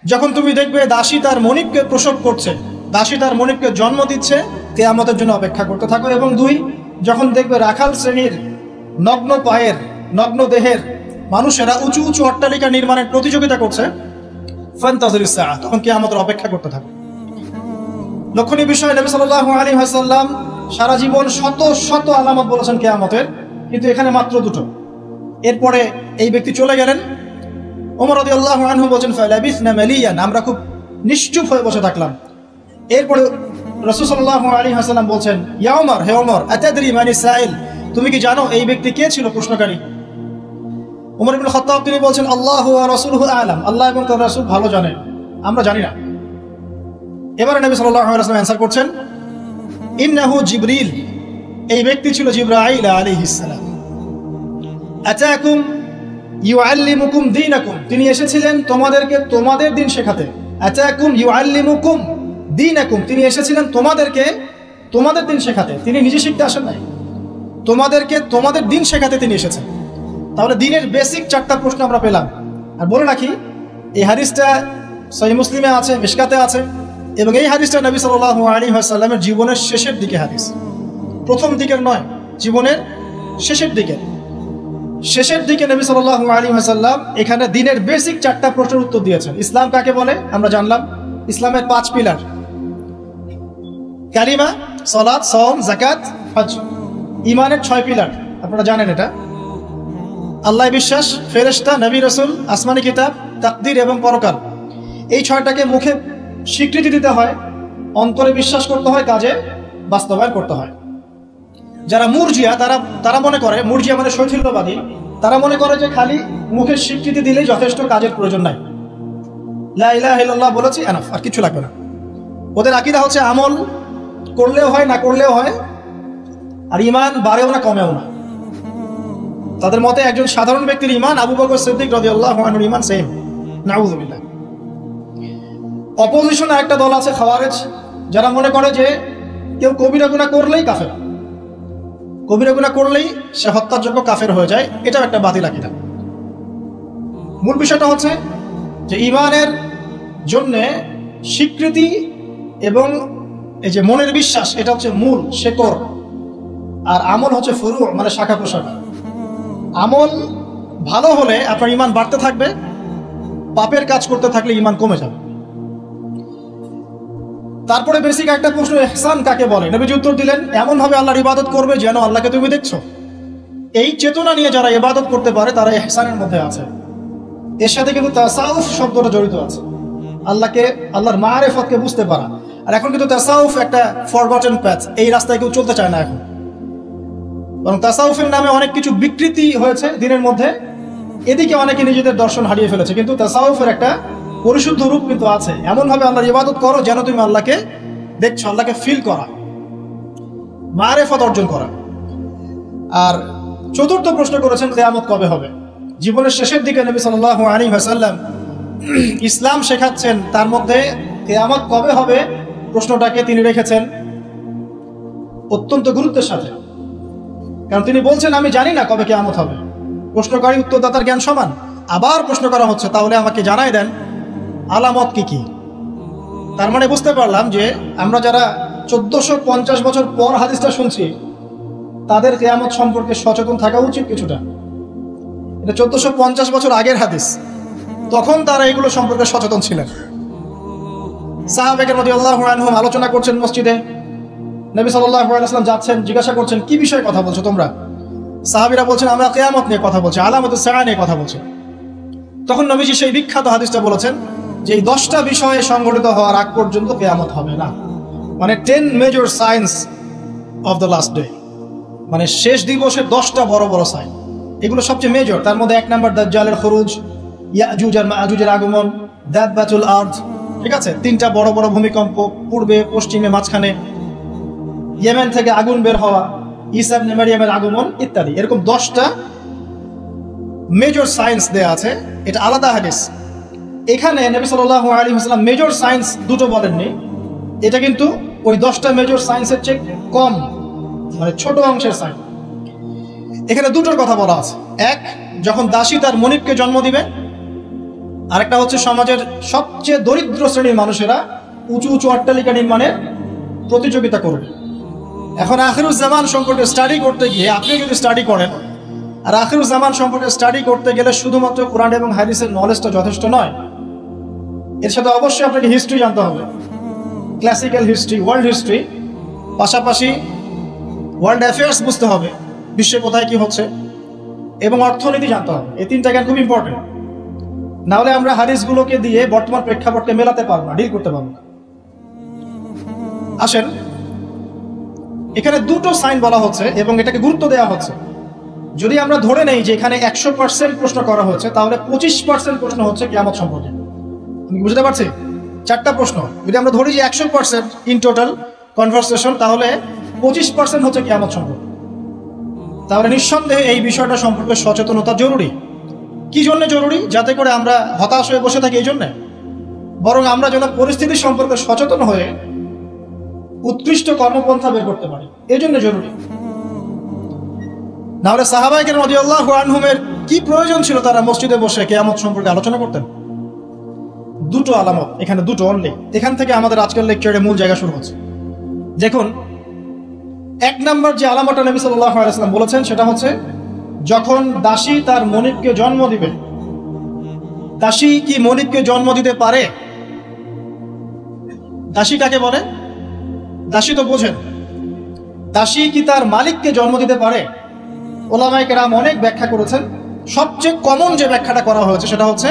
যখন তুমি দেখবে দাসী তার মনিবকে প্রসব করছে, দাসী তার মনিবকে জন্ম দিচ্ছে, কিয়ামতের জন্য অপেক্ষা করতে থাকো। এবং 2, যখন দেখবে রাখাল শ্রেণীর নগ্ন পায়ের নগ্ন দেহের মানুষেরা উঁচু উঁচু অট্টালিকা নির্মাণের প্রতিযোগিতা করছে, ফান্তাজিরিস সাআহ, তখন কিয়ামতের অপেক্ষা করতে থাকো। লক্ষণীয় বিষয়, নবী সাল্লাল্লাহু আলাইহি ওয়াসাল্লাম সারা জীবন শত শত আলামত বলেছেন কিয়ামতের, কিন্তু এখানে মাত্র 2টো। এরপরে এই ব্যক্তি চলে গেলেন। ওমর রাদিয়াল্লাহু আনহু বলেন, ফালাবিসনা মালিয়ান, আমরা খুব নিশ্চুপ হয়ে বসে থাকলাম। এরপরে রাসূল সাল্লাল্লাহু আলাইহি ওয়াসাল্লাম বলেন, ইয়া ওমর, হে ওমর, আতাদরি মানিস সাইল, তুমি কি জানো এই ব্যক্তি কে ছিল প্রশ্নকারী? ওমর ইবনে খাত্তাব তিনি বলেন, আল্লাহু ওয়া রাসূলুহু আ'লাম, আল্লাহ এবং তার রাসূল ভালো জানেন, আমরা জানি না। এবারে নবী সাল্লাল্লাহু আলাইহি ওয়াসাল্লাম অ্যানসার করছেন, ইন্নাহু জিবরিল, এই ব্যক্তি ছিল জিবরাইল আলাইহিস সালাম। আতাকুম ইউআল্লিমুকুম দীনাকুম, তিনি এসেছিলেন তোমাদেরকে তোমাদের দিন শেখাতে। আতাকুম ইউআল্লিমুকুম দীনাকুম, তিনি এসেছিলেন তোমাদেরকে তোমাদের দিন শেখাতে, তিনি নিজে শিখতে আসেন নাই, তোমাদেরকে তোমাদের দিন শেখাতে তিনি এসেছেন। তাহলে দিনের বেসিক 4টা প্রশ্ন আমরা পেলাম। আর বলে রাখি, এই হাদিসটা সহিহ মুসলিমে আছে, মিশকাতে আছে, এবং এই হাদিসটা নবী সাল্লাল্লাহু আলাইহি ওয়াসাল্লামের জীবনের শেষের দিকে হাদিস, প্রথম দিকের নয়, জীবনের শেষের দিকে। শেষের দিকে নবী সাল্লাল্লাহু আলাইহি ওয়াসাল্লাম এখানে দিনের বেসিক 4টা প্রশ্নের উত্তর দিয়েছেন। ইসলাম কাকে বলে আমরা জানলাম, ইসলামের 5 পিলার, কালিমা, সালাত, সাওম, যাকাত, হজ। ঈমানের 6 পিলার, আপনারা জানেন এটা। আল্লাহ বিশ্বাস, ফেরেশতা, নবী, রাসূল, আসমানি কিতাব, তাকদীর এবং পরকাল। এই 6টাকে মুখে স্বীকৃতি দিতে হয়, অন্তরে বিশ্বাস করতে হয়, কাজে বাস্তবায়ন করতে হয়। যারা মুরজিয়া তারা মনে করে, মুরজিয়া মানে শৈথিল্যবাদী, তারা মনে করে যে খালি মুখের স্বীকৃতি দিলেই যথেষ্ট, কাজের প্রয়োজন নাই, লা ইলাহা ইল্লাল্লাহ বলেছি এনাফ, আর কিছু লাগবে না। ওদের আকীদা হচ্ছে আমল করলেও হয়, না করলেও হয়, আর ঈমান বাড়েও না কমেও না। তাদের মতে একজন সাধারণ ব্যক্তির ঈমান আবু বকর সিদ্দিক রাদিয়াল্লাহু আনহুর ঈমান সেম, নাউযুবিল্লাহ। অপোজিশনে একটা দল আছে খাওয়ারেজ, যারা মনে করে যে কেউ কবিরা গুনাহ করলেই কাফের, কবিরা গুনাহ করলেই সে হত্যার যোগ্য কাফের হয়ে যায়। এটাও একটা বাতিল আকীদা। মূল বিষয়টা হচ্ছে যে ঈমানের জন্য স্বীকৃতি এবং এই যে মনের বিশ্বাস, এটা হচ্ছে মূল শেকড়, আর আমল হচ্ছে ফুরু, মানে শাখা প্রশাখা। আমল ভালো হলে আপনার ঈমান বাড়তে থাকবে, পাপের কাজ করতে থাকলে ঈমান কমে যাবে। তারপরে বেসিক একটা প্রশ্ন, ইহসান কাকে বলে? নবীজি উত্তর দিলেন, এমন ভাবে আল্লাহর ইবাদত করবে যেন আল্লাহকে তুমি দেখছো। এই চেতনা নিয়ে যারা ইবাদত করতে পারে তারা ইহসানের মধ্যে আছে। এর সাথে কিন্তু তাসাউফ শব্দটা জড়িত আছে, আল্লাহর মারিফতকে বুঝতে পারা। আর এখন কিন্তু তাসাউফ একটা ফরগটেন প্যাথ, এই রাস্তায় কেউ চলতে চায় না এখন, বরং তাসাউফের নামে অনেক কিছু বিকৃতি হয়েছে দিনের মধ্যে, এদিকে অনেকে নিজেদের দর্শন হারিয়ে ফেলেছে। কিন্তু তাসাউফের একটা পরিশুদ্ধ রূপ কিন্তু আছে, এমন ভাবে আল্লাহর ইবাদত করো যেন তুমি আল্লাহকে দেখছো, আল্লাহকে ফিল করা, মারিফত অর্জন করা। আর চতুর্থ প্রশ্ন করেছেন, কিয়ামত কবে হবে? জীবনের শেষের দিকে নবী সাল্লাল্লাহু আলাইহি ওয়াসাল্লাম ইসলাম শেখাচ্ছেন, তার মধ্যে কিয়ামত কবে হবে প্রশ্নটাকে তিনি রেখেছেন অত্যন্ত গুরুত্বের সাথে। কারণ তিনি বলছেন, আমি জানি না কবে কিয়ামত হবে। প্রশ্নকারী উত্তরদাতার জ্ঞান সমান। আবার প্রশ্ন করা হচ্ছে, তাহলে আমাকে জানাই দেন আলামত কি কি। তার মানে বুঝতে পারলাম যে আমরা যারা 1450 বছর পর হাদিসটা শুনছি, তাদের কিয়ামত সম্পর্কে সচেতন থাকা উচিত কিছুটা। এটা 1450 বছর আগের হাদিস, তখন তারা এগুলো সম্পর্কে সচেতন ছিলেন। সাহাবায়ে কেরাম রাদিয়াল্লাহু আনহুম আলোচনা করছেন মসজিদে, নবী সাল্লাল্লাহু আলাইহি ওয়াসাল্লাম যাচ্ছেন, জিজ্ঞাসা করছেন, কি বিষয়ে কথা বলছো তোমরা? সাহাবীরা বলছেন, আমরা কিয়ামত নিয়ে কথা বলছি, আলামতুস সাআ নিয়ে কথা বলছি। তখন নবীজি সেই বিখ্যাত হাদিসটা বলেছেন যে এই 10টা বিষয়ে সংগঠিত হওয়ার আগ পর্যন্ত কিয়ামত হবে না। মানে 10 major signs of the last day, মানে শেষ দিবসের 10টা বড় বড় সাইন, এগুলো সবচেয়ে মেজর। তার মধ্যে 1 নম্বর দাজ্জালের খুরুজ, ইয়াজুজ আর মাজুজের আগমন, দাব্বাতুল আরদ, ঠিক আছে, 3টা বড় বড় ভূমিকম্প, পূর্বে, পশ্চিমে, মাঝখানে, ইয়েমেন থেকে আগুন বের হওয়া, ঈসা ইবনে মারইয়ামের আগমন ইত্যাদি। এরকম 10টা মেজর সায়েন্স দেয়া আছে, এটা আলাদা হাদিস। এখানে নবী সাল্লাল্লাহু আলাইহি ওয়াসাল্লাম মেজর সায়েন্স দুটো বলেননি, এটা কিন্তু ওই 10টা মেজর সায়েন্সের চেয়ে কম, মানে ছোট অংশের সায়েন্স। এখানে দুটোর কথা বলা আছে। এক, যখন দাসী তার মনিবকে জন্ম দিবে, আরেকটা হচ্ছে সমাজের সবচেয়ে দরিদ্র শ্রেণীর মানুষেরা উঁচু উঁচু অট্টালিকা নির্মাণের প্রতিযোগিতা করবে। এখন আখিরুজ্জামান সম্পর্কে স্টাডি করতে গিয়ে, আপনি যদি স্টাডি করেন, আর আখিরুজ্জামান সম্পর্কে স্টাডি করতে গেলে শুধুমাত্র কোরআন এবং হাদিসের নলেজটা যথেষ্ট নয়, এর সাথে অবশ্যই আপনাকে হিস্ট্রি জানতে হবে, ক্লাসিক্যাল হিস্ট্রি, ওয়ার্ল্ড হিস্ট্রি, পাশাপাশি ওয়ার্ল্ড অ্যাফেয়ার্স বুঝতে হবে, বিশ্বে কোথায় কি হচ্ছে, এবং অর্থনীতি জানতে হবে। এই তিনটা জ্ঞান খুব ইম্পর্টেন্ট। না হলে আমরা হাদিসগুলোকে দিয়ে বর্তমান প্রেক্ষাপটকে মেলাতে পারবো না, ডিল করতে পারবো না। আসেন, এখানে দুটো সাইন বলা হচ্ছে এবং এটাকে গুরুত্ব দেওয়া হচ্ছে। যদি আমরা ধরে নেই যে এখানে 100% প্রশ্ন করা হচ্ছে, তাহলে 25% প্রশ্ন হচ্ছে কিয়ামত সম্পর্কে। আমি বুঝতে পারছি? 4টা প্রশ্ন যদি আমরা ধরি যে 100% ইন টোটাল কনভারসেশন, তাহলে 25% হচ্ছে কিয়ামত সম্পর্কে। তাহলে নিঃসন্দেহে এই বিষয়টা সম্পর্কে সচেতনতা জরুরি। কি জন্য জরুরি? যাতে করে আমরা হতাশ হয়ে বসে থাকি এই জন্যে, বরং আমরা যেন পরিস্থিতি সম্পর্কে সচেতন হয়ে উৎকৃষ্ট কর্মপন্থা বের করতে পারি, এই জন্য জরুরি। নাহলে সাহাবায়ে কেরাম রাদিয়াল্লাহু আনহুমের কি প্রয়োজন ছিল তারা মসজিদে বসে কিয়ামত সম্পর্কে আলোচনা করতেন? দুটো আলামত, এখানে দুটো অনলি। এখান থেকে আমাদের আজকের লেকচারের মূল জায়গা শুরু হচ্ছে। দেখুন, 1 নম্বর যে আলামতটা নবী সাল্লাল্লাহু আলাইহি ওয়াসাল্লাম বলেছেন সেটা হচ্ছে যখন দাসী তার মনিবকে জন্ম দিবে। দাসী কি মনিবকে জন্ম দিতে পারে? দাসী কাকে বলে? দাসী তো বোঝেন। দাসী কি তার মালিককে জন্ম দিতে পারে? ওলামায়ে কেরাম অনেক ব্যাখ্যা করেছেন। সবচেয়ে কমন যে ব্যাখ্যাটা করা হয়েছে সেটা হচ্ছে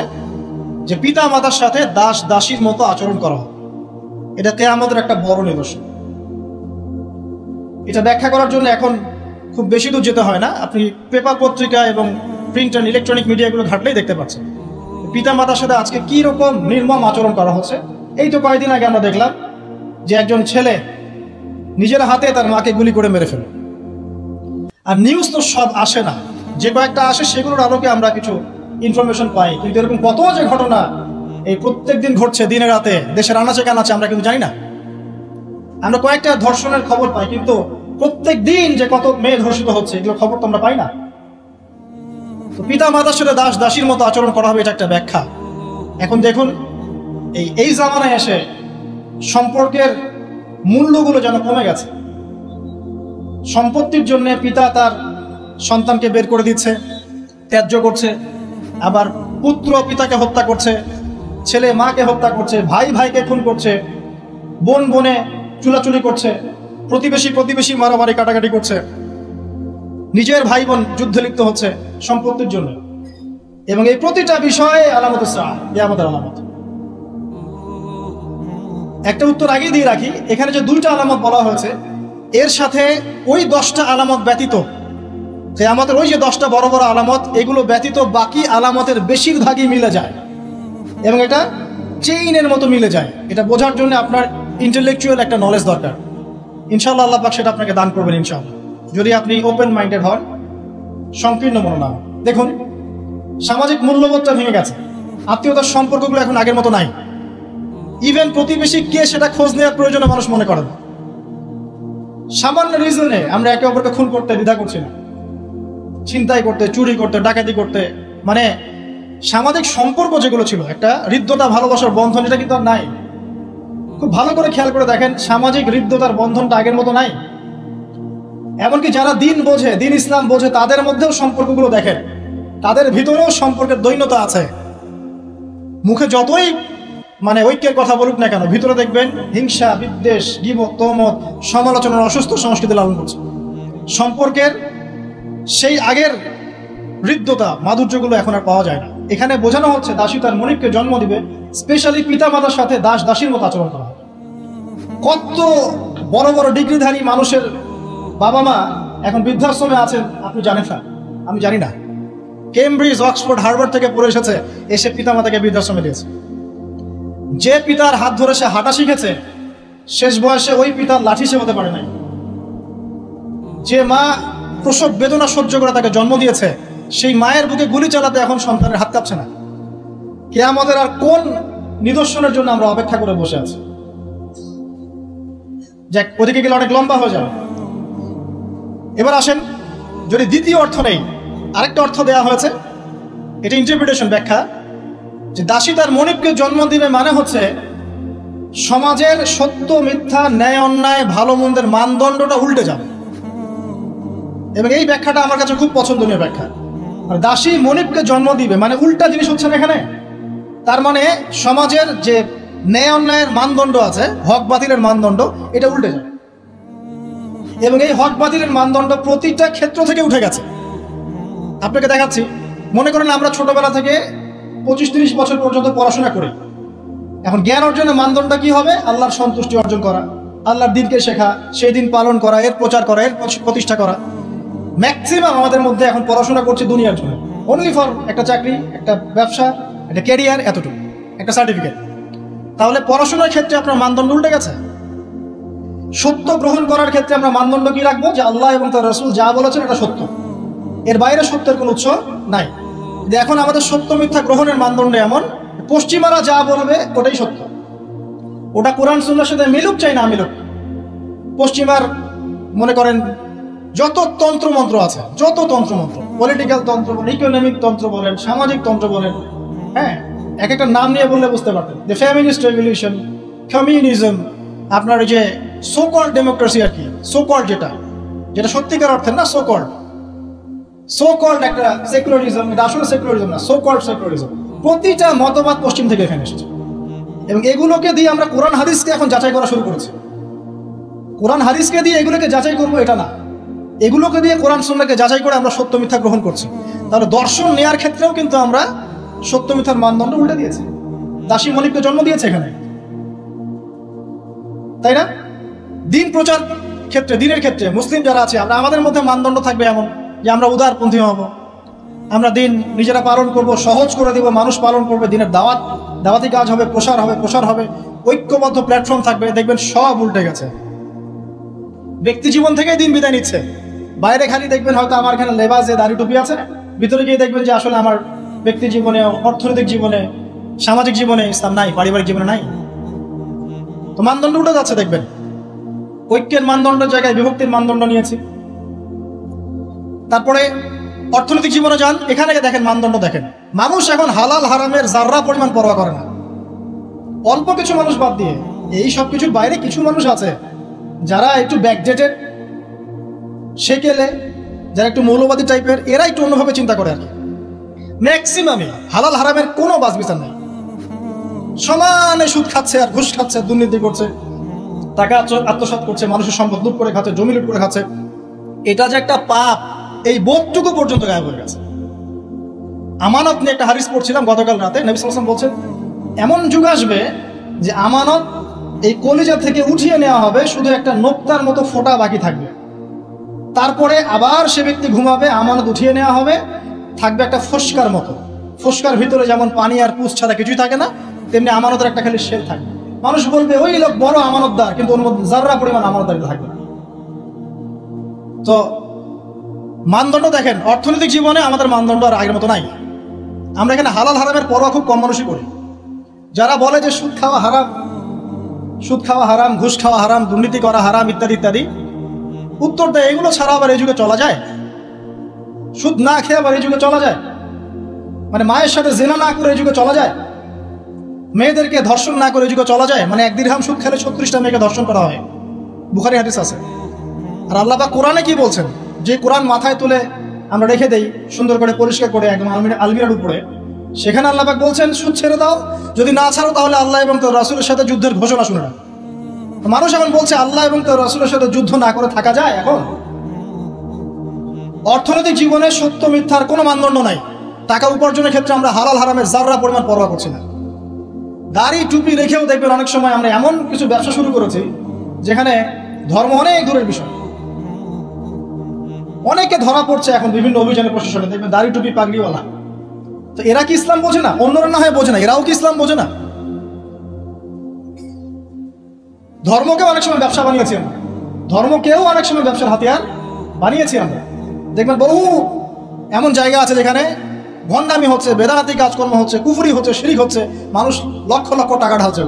যে পিতা মাতার সাথে দাস দাসীর মতো আচরণ করা হবে। এটা কিয়ামতের একটা বড় নিদর্শন। এটা ব্যাখ্যা করার জন্য এখন খুব বেশি দূর যেতে হয় না, আপনি পেপার পত্রিকা এবং প্রিন্ট অ্যান্ড ইলেকট্রনিক মিডিয়াগুলো ঘাটলেই দেখতে পাচ্ছেন পিতা মাতার সাথে আজকে কি রকম নির্মম আচরণ করা হচ্ছে। এই তো কয়েকদিন আগে আমরা দেখলাম যে একজন ছেলে নিজের হাতে তার মাকে গুলি করে মেরে ফেলে। আর নিউজ তো সব আসে না, যে কয়েকটা আসে সেগুলোর আলোকে আমরা কিছু ইনফরমেশন পাই, কিন্তু এরকম কত যে ঘটনা এই প্রত্যেক দিন ঘটছে, দিনে রাতে দেশের আনাচে কানাচে, আমরা কিন্তু জানি না। আমরা কয়েকটা ধর্ষণের খবর পাই, কিন্তু প্রত্যেক দিন যে কত মেয়ে ধর্ষিত হচ্ছে এগুলো খবর তো আমরা পাই না। তো পিতা মাতার সাথে দাস দাসীর মতো আচরণ করা হবে, এটা একটা ব্যাখ্যা। এখন দেখুন, এই জামানায় এসে সম্পর্কের মূল্যগুলো যেন কমে গেছে। সম্পত্তির জন্য পিতা তার সন্তানকে বের করে দিচ্ছে, ত্যায্য করছে, আবার পুত্র পিতাকে হত্যা করছে, ছেলে মাকে হত্যা করছে, ভাই ভাইকে খুন করছে, বোন বোনে চুলাচুলি করছে, প্রতিবেশী মারামারি কাটাকাটি করছে, নিজের ভাই বোন যুদ্ধে লিপ্ত হচ্ছে সম্পত্তির জন্য। এবং এই প্রতিটা বিষয়ে আলামত কিয়ামতের আলামত। একটা উত্তর আগেই দিয়ে রাখি, এখানে যে 2টা আলামত বলা হয়েছে এর সাথে ওই 10টা আলামত ব্যতীত, কিয়ামতের ওই যে 10টা বড় বড় আলামত, এগুলো ব্যতীত বাকি আলামতের বেশিরভাগই মিলে যায় এবং এটা চেইনের মতো মিলে যায়। এটা বোঝার জন্য আপনার ইন্টেলেকচুয়াল একটা নলেজ দরকার। ইনশাআল্লাহ আল্লাহ পাক সেটা আপনাকে দান করবেন ইনশাআল্লাহ, যদি আপনি ওপেন মাইন্ডেড হন, সংকীর্ণ মন না। দেখুন, সামাজিক মূল্যবোধটা ভেঙে গেছে, আত্মীয়তার সম্পর্কগুলো এখন আগের মতো নাই। ইভেন প্রতিবেশী কে সেটা খোঁজ নেওয়ার প্রয়োজনে মানুষ মনে করেন। সামান্য রিজনে আমরা একে অপরকে খুন করতে দ্বিধা করছি না, ছিনতাই করতে, চুরি করতে, ডাকাতি করতে। মানে সামাজিক সম্পর্ক যেগুলো ছিল, একটা হৃদ্যতা ভালোবাসার বন্ধন, এটা কিন্তু আর নাই। খুব ভালো করে খেয়াল করে দেখেন, সামাজিক হৃদ্যতার বন্ধনটা আগের মতো নাই। এমনকি যারা দিন বোঝে, দিন ইসলাম বোঝে, তাদের মধ্যেও সম্পর্কগুলো দেখেন, তাদের ভিতরেও সম্পর্কের দৈন্যতা আছে। মুখে যতই ঐক্যের কথা বলুক না কেন, ভিতরে দেখবেন হিংসা, বিদ্বেষ, গীবত, তহমত, সমালোচনার অসুস্থ সংস্কৃতি লালন করছে। সম্পর্কের সেই আগের হৃদ্যতা, মাধুর্যগুলো এখন আর পাওয়া যায় না। এখানে বোঝানো হচ্ছে দাসী তার মনিবকে জন্ম দিবে, স্পেশালি পিতা মাতার সাথে দাস দাসীর মতো আচরণ করা হবে। কত বড় বড় ডিগ্রিধারী মানুষের বাবা মা এখন বৃদ্ধাশ্রমে আছেন আপনি জানেন না, আমি জানি না। কেমব্রিজ, অক্সফোর্ড, হার্ভার্ড থেকে পড়ে এসেছে, এসে পিতা মাতাকে বৃদ্ধাশ্রমে দিয়েছে। যে পিতার হাত ধরে সে হাঁটা শিখেছে, শেষ বয়সে ওই পিতার লাঠি সে হতে পারে নাই। যে মা প্রসব বেদনা সহ্য করে তাকে জন্ম দিয়েছে, সেই মায়ের বুকে গুলি চালাতে এখন সন্তানের হাত কাঁপছে না। কিয়ামতের আর কোন নিদর্শনের জন্য আমরা অপেক্ষা করে বসে আছি? যাক, ওদিকে গেলে অনেক লম্বা হয়ে যাবে। এবার আসেন, যদি দ্বিতীয় অর্থ নেই, আরেকটা অর্থ দেওয়া হয়েছে, এটা ইন্টারপ্রিটেশন, ব্যাখ্যা, যে দাসী তার মনিবকে জন্ম দিবে মানে হচ্ছে সমাজের সত্য মিথ্যা, ন্যায় অন্যায়, ভালো মন্দের মানদণ্ডটা উল্টে যাবে। এবং এই ব্যাখ্যাটা আমার কাছে খুব পছন্দনীয় ব্যাখ্যা। আর দাসী মনিবকে জন্ম দিবে মানে উল্টা জিনিস হচ্ছে না এখানে। তার মানে সমাজের যে ন্যায় অন্যায়ের মানদণ্ড আছে, হক বাতিলের মানদণ্ড, এটা উল্টে যাবে। এবং এই হক বাতিলের মানদণ্ড প্রতিটা ক্ষেত্র থেকে উঠে গেছে। আপনাকে দেখাচ্ছি, মনে করেন আমরা ছোটবেলা থেকে 25-30 বছর পর্যন্ত পড়াশোনা করি। এখন জ্ঞান অর্জনের মানদণ্ড কি হবে? আল্লাহর সন্তুষ্টি অর্জন করা, আল্লাহর দিনকে শেখা, সেই দিন পালন করা, এর প্রচার করা, এর প্রতিষ্ঠা করা। ম্যাক্সিমাম আমাদের মধ্যে এখন পড়াশোনা করছে দুনিয়ার জন্য, অনলি ফর একটা চাকরি, একটা ব্যবসা, একটা ক্যারিয়ার, এতটুকু, একটা সার্টিফিকেট। তাহলে পড়াশোনার ক্ষেত্রে আপনার মানদণ্ড উল্টে গেছে। সত্য গ্রহণ করার ক্ষেত্রে আমরা মানদণ্ড কি রাখবো? যে আল্লাহ এবং তার রাসূল যা বলেছেন এটা সত্য, এর বাইরে সত্যের কোনো উৎস নাই। এখন আমাদের সত্য মিথ্যা গ্রহণের মানদণ্ড এমন, পশ্চিমারা যা বলবে ওটাই সত্য, ওটা কোরআন সুন্নাহর সাথে মিলুক চাই না মিলুক। পশ্চিমার মনে করেন যত তন্ত্রমন্ত্র আছে, যত তন্ত্রমন্ত্র, পলিটিক্যাল তন্ত্র বলেন, ইকোনমিক তন্ত্র বলেন, সামাজিক তন্ত্র বলেন, হ্যাঁ, এক একটা নাম নিয়ে বললে বুঝতে পারতেন। যে ফেমিনিস্ট রেভলিউশন, কমিউনিজম, আপনার ওই যে সোকল্ড ডেমোক্রেসি আর কি, সোকল্ড যেটা যেটা সত্যিকার অর্থের না, সোকল্ড একটা সেকুলারিজম, এটা আসলে সেকুলারিজম না, সোকল্ড সেকুলারিজম। প্রতিটা মতবাদ পশ্চিম থেকে এখানে এসেছে। এবং এগুলোকে দিয়ে আমরা কোরআন হাদিসকে এখন যাচাই করা শুরু করেছি। কোরআন হাদিসকে দিয়ে এগুলোকে যাচাই করবো এটা না, এগুলোকে দিয়ে কোরআন সুন্নাহকে যাচাই করে আমরা সত্য মিথ্যা গ্রহণ করছি। তাহলে দর্শন নেয়ার ক্ষেত্রেও কিন্তু আমরা সত্য মিথ্যার মানদণ্ড উল্টে দিয়েছি। দাসী মনিবকে জন্ম দিয়েছে এখানে, তাই না? দিন প্রচার ক্ষেত্রে, দিনের ক্ষেত্রে মুসলিম যারা আছে, আমরা আমাদের মধ্যে মানদণ্ড থাকবে এমন যে আমরা উদারপন্থী হব, আমরা দিন নিজেরা পালন করব, সহজ করে দেব, মানুষ পালন করবে, দিনের দাওয়াতি কাজ হবে, প্রসার হবে, ঐক্যবদ্ধ প্ল্যাটফর্ম থাকবে। দেখবেন সব উল্টে গেছে। ব্যক্তি জীবন থেকেই দিন বিদায় নিচ্ছে। বাইরে খালি দেখবেন হয়তো আমার এখানে লেবাসে দাড়ি টুপি আছে, ভিতরে গিয়ে দেখবেন যে আসলে আমার ব্যক্তি জীবনে, অর্থনৈতিক জীবনে, সামাজিক জীবনে ইসলাম নাই, পারিবারিক জীবনে নাই। তো মানদণ্ড উঠে যাচ্ছে। দেখবেন ঐক্যের মানদণ্ডের জায়গায় বিভক্তির মানদণ্ড নিয়েছি। তারপরে অর্থনৈতিক জীবনে যান, এখানে দেখেন মানদণ্ড দেখেন। মানুষ এখন হালাল হারামের যার্রা পরিমাণ পরোয়া করে না। অল্প কিছু মানুষ বাদ দিয়ে এই সব কিছুর বাইরে কিছু মানুষ আছে যারা একটু ব্যাকডেটেড, সেকেলে, যারা একটু মৌলবাদী টাইপের, এরা একটু অন্যভাবে চিন্তা করে। আর ম্যাক্সিমামে হালাল হারামের কোনো বাছ বিচার নেই, সমানে সুদ খাচ্ছে আর ঘুষ খাচ্ছে, দুর্নীতি করছে, টাকা আত্মসাৎ করছে, মানুষের সম্পদ লুট করে খাচ্ছে, জমি লুট করে খাচ্ছে। এটা যে একটা পাপ, এই বোধটুকু পর্যন্ত গায়েব হয়ে গেছে। আমানত নিয়ে একটা হাদিস পড়ছিলাম গতকাল রাতে, নবী সাল্লাল্লাহু আলাইহি ওয়াসাল্লাম বলছেন এমন যুগ আসবে যে আমানত এই কলিজা থেকে উঠিয়ে নেওয়া হবে, শুধু একটা নোক্তার মতো ফোঁটা বাকি থাকবে। তারপরে আবার সে ব্যক্তি ঘুমাবে, আমানত উঠিয়ে নেওয়া হবে, থাকবে একটা ফস্কার মতো। ফস্কার ভিতরে যেমন পানি আর পুষ ছাড়া কিছুই থাকে না, তেমনি আমানতের একটা খালি শেল থাকবে। মানুষ বলবে ওই লোক বড় আমানতদার, কিন্তু ওর মধ্যে যাররা পরিমাণ আমানতদারিতা থাকবে না। তো মানদণ্ড দেখেন, অর্থনৈতিক জীবনে আমাদের মানদণ্ড আর আগের মতো নাই। আমরা এখানে হালাল হারামের পরোয়া খুব কম মানুষই করি। যারা বলে যে সুদ খাওয়া হারাম, ঘুষ খাওয়া হারাম, দুর্নীতি করা হারাম, ইত্যাদি ইত্যাদি, উত্তর দেয় এগুলো ছাড়া আবার এই যুগে চলা যায়? সুদ না খেয়ে আবার এই যুগে চলা যায়? মানে মায়ের সাথে জেনা না করে এই যুগে চলা যায়? মেয়েদেরকে ধর্ষণ না করে এই যুগে চলা যায়? মানে 1 দিরহাম সুদ খেলে 36টা মেয়েকে ধর্ষণ করা হয়, বুখারী হাদিস আছে। আর আল্লাহ পাক কোরআনে কি বলছেন? যে কোরআন মাথায় তুলে আমরা রেখে দেই সুন্দর করে পরিষ্কার করে একদম আলমিরার উপরে, সেখানে আল্লাহ পাক বলছেন সুদ ছেড়ে দাও, যদি না ছাড়ো তাহলে আল্লাহ এবং তার রাসূলের সাথে যুদ্ধের ঘোষণা শুনে না। মানুষ এখন বলছে আল্লাহ এবং তার রাসূলের সাথে যুদ্ধ না করে থাকা যায়? এখন অর্থনৈতিক জীবনে সত্য মিথ্যার কোনো মানদণ্ড নাই। টাকা উপার্জনের ক্ষেত্রে আমরা হালাল হারামের যাররা পরিমাণ পরোয়া করছি না। দাড়ি টুপি রেখেও দেখবেন অনেক সময় আমরা এমন কিছু ব্যবসা শুরু করেছি যেখানে ধর্ম অনেক দূরের বিষয়। অনেকে ধরা পড়ছে এখন বিভিন্ন অভিযানে, প্রশাসনে দেখবেন দাড়ি টুপি পাগড়িওয়ালা। তো এরা কি ইসলাম বোঝে না? অন্যরা না হয় বোঝে না, এরাও কি ইসলাম বোঝে না? ধর্মকেও অনেক সময় ব্যবসা বানিয়েছি আমরা, ধর্মকেও অনেক সময় ব্যবসার হাতিয়ার বানিয়েছি আমরা। দেখবেন বহু এমন জায়গা আছে যেখানে ভণ্ডামি হচ্ছে, বেদাতি কাজকর্ম হচ্ছে, কুফরি হচ্ছে, শিরিক হচ্ছে, মানুষ লক্ষ লক্ষ টাকা ঢালছে,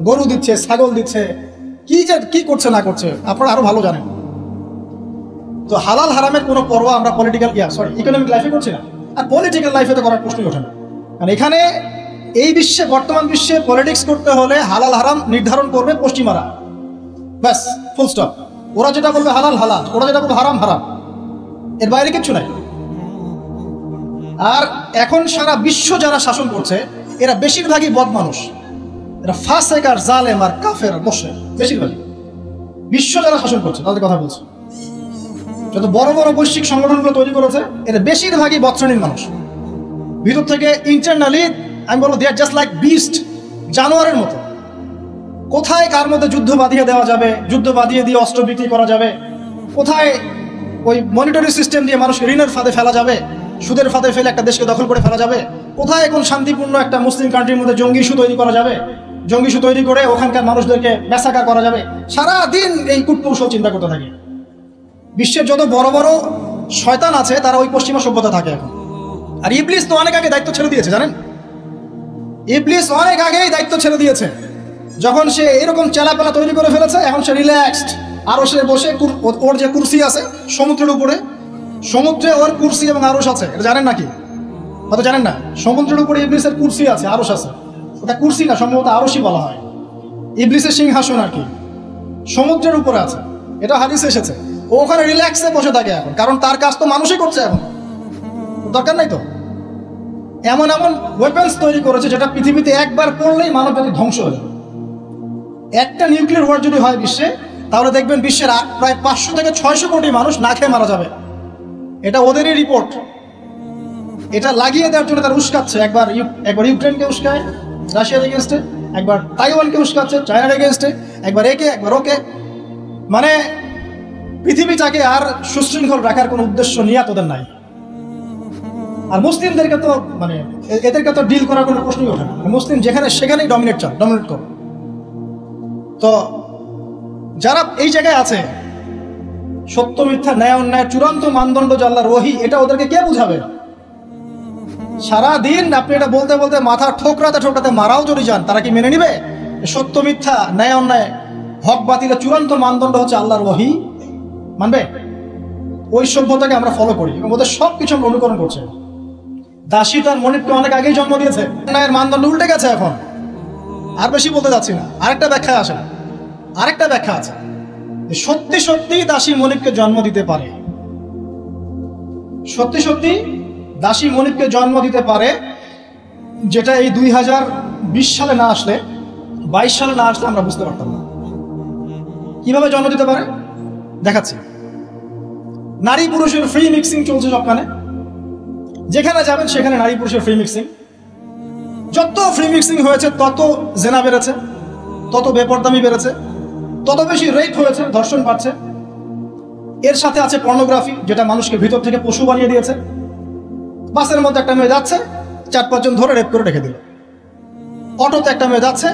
গরু দিচ্ছে, ছাগল দিচ্ছে, কি করছে না করছে আপনারা আরো ভালো জানেন। তো হালাল হারামের কোনো পরোয়া আমরা ইকোনমিক লাইফে করছি না, আর পলিটিক্যাল লাইফে তো করার প্রশ্নই ওঠে না। কারণ এখানে এই বিশ্বে, বর্তমান বিশ্বে পলিটিক্স করতে হলে হালাল হারাম নির্ধারণ করবে পশ্চিমারা, ব্যাস, ফুল স্টপ। ওরা যেটা বলবে হালাল হালাল, ওরা যেটা বলবে হারাম হারাম, এর বাইরে কিচ্ছু নাই। আর এখন সারা বিশ্ব যারা শাসন করছে এরা বেশিরভাগই বদ মানুষ, এরা ফাসেক আর জালেম আর কাফের মুশরিক, বেশিরভাগই বিশ্ব যারা শাসন করছে তাদের কথা বলছে। যত বড় বড় বৈশ্বিক সংগঠনগুলো তৈরি করেছে এরা বেশিরভাগই বদ শ্রেণীর মানুষ। ভিতর থেকে ইন্টারনালি আমি বলবো দে আর জাস্ট লাইক বিস্ট, জানোয়ারের মতো। কোথায় কার মধ্যে যুদ্ধ বাঁধিয়ে দেওয়া যাবে, যুদ্ধ বাঁধিয়ে দিয়ে অস্ত্র বিক্রি করা যাবে, কোথায় ওই মনিটরি সিস্টেম দিয়ে মানুষকে ঋণের ফাঁদে ফেলা যাবে, সুদের ফাঁদে ফেলে একটা দেশকে দখল করে ফেলা যাবে, কোথায় এখন শান্তিপূর্ণ একটা মুসলিম কান্ট্রির মধ্যে জঙ্গি ইস্যু তৈরি করা যাবে, জঙ্গি ইস্যু তৈরি করে ওখানকার মানুষদেরকে ম্যাসাকার করা যাবে, সারাদিন এই কূটকৌশল চিন্তা করতে থাকে। বিশ্বের যত বড় বড় শয়তান আছে তারা ওই পশ্চিমা সভ্যতা থাকে এখন। আর ইবলিস তো অনেক আগে দায়িত্ব ছেড়ে দিয়েছে, জানেন? ইবলিস অনেক আগেই দায়িত্ব ছেড়ে দিয়েছে। যখন সে এরকম চেলাপেলা তৈরি করে ফেলেছে, এখন সে রিল্যাক্সড। আরো সে বসে, ওর যে কুরসি আছে সমুদ্রের উপরে, সমুদ্রে ওর কুরসি এবং আরশ আছে, এটা জানেন নাকি? হয়তো জানেন না। সমুদ্রের উপরে ইবলিসের কুরসি আছে, আরশ আছে। ওটা কুরসি না, সম্ভবত আরশই বলা হয়। ইবলিসের সিংহাসন আর কি সমুদ্রের উপরে আছে, এটা হাদিসে এসেছে। ও ওখানে রিল্যাক্সে বসে থাকে এখন, কারণ তার কাজ তো মানুষই করছে এখন, দরকার নাই তো। এমন এমন ওয়েপন্স তৈরি করেছে যেটা পৃথিবীতে একবার পড়লেই মানব জাতি ধ্বংস হয়ে যাবে। একটা নিউক্লিয়ার ওয়ার যদি হয় বিশ্বে, তাহলে দেখবেন বিশ্বের প্রায় 500 থেকে 600 কোটি মানুষ না খেয়ে মারা যাবে। এটা ওদেরই রিপোর্ট। এটা লাগিয়ে দেওয়ার জন্য তারা উস্কাচ্ছে। একবার ইউক্রেনকে উস্কায় রাশিয়ার এগেনস্টে, একবার তাইওয়ানকে উস্কাচ্ছে চায়নার এগেনস্টে, একবার একে একবার ওকে। মানে পৃথিবীটাকে আর সুশৃঙ্খল রাখার কোনো উদ্দেশ্য নিয়ে তোদের নাই। আর মুসলিমদেরকে তো মানে এদেরকে তো ডিল করার কোনো প্রশ্নই ওঠে না। মুসলিম যেখানে সেখানেই ডমিনেট করো। তো যারা এই জায়গায় আছে, সত্য মিথ্যা ন্যায় অন্যায় চূড়ান্ত মানদণ্ড যে আল্লাহর ওহী, এটা ওদেরকে কে বুঝাবে? সারাদিন আপনি এটা বলতে বলতে মাথা ঠোকরাতে ঠোকরাতে মারাও যদি যান, তারা কি মেনে নিবে? সত্য মিথ্যা ন্যায় অন্যায় হক বাতিলের চূড়ান্ত মানদণ্ড হচ্ছে আল্লাহর ওহী, মানবে? ওই সভ্যতাকে আমরা ফলো করি এবং ওদের সব কিছু আমরা অনুকরণ করছে। দাসী তার মনিবকে অনেক আগেই জন্ম দিয়েছে, ন্যায়ের মানদণ্ড উল্টে গেছে এখন। আর বেশি বলতে যাচ্ছি না, আরেকটা ব্যাখ্যা আসে, আরেকটা ব্যাখ্যা আছে। সত্যি সত্যি দাসী মনিবকে জন্ম দিতে পারে, সত্যি সত্যি দাসী মনিবকে জন্ম দিতে পারে, যেটা এই 2020 সালে না আসলে, 22 সালে না আসলে আমরা বুঝতে পারতাম না। কিভাবে জন্ম দিতে পারে দেখাচ্ছি। নারী পুরুষের ফ্রি মিক্সিং চলছে সবখানে, যেখানে যাবেন সেখানে নারী পুরুষের ফ্রি মিক্সিং। যত ফ্রি মিক্সিং হয়েছে তত জেনা বেড়েছে, তত বেপরদামি বেড়েছে, তত বেশি রেপ হয়েছে, ধর্ষণ বাড়ছে। এর সাথে আছে পর্নোগ্রাফি, যেটা মানুষকে ভিতর থেকে পশু বানিয়ে দিয়েছে। বাসের মধ্যে একটা মেয়ে যাচ্ছে, 4-5 জন ধরে রেপ করে রেখে দিল। অটোতে একটা মেয়ে যাচ্ছে,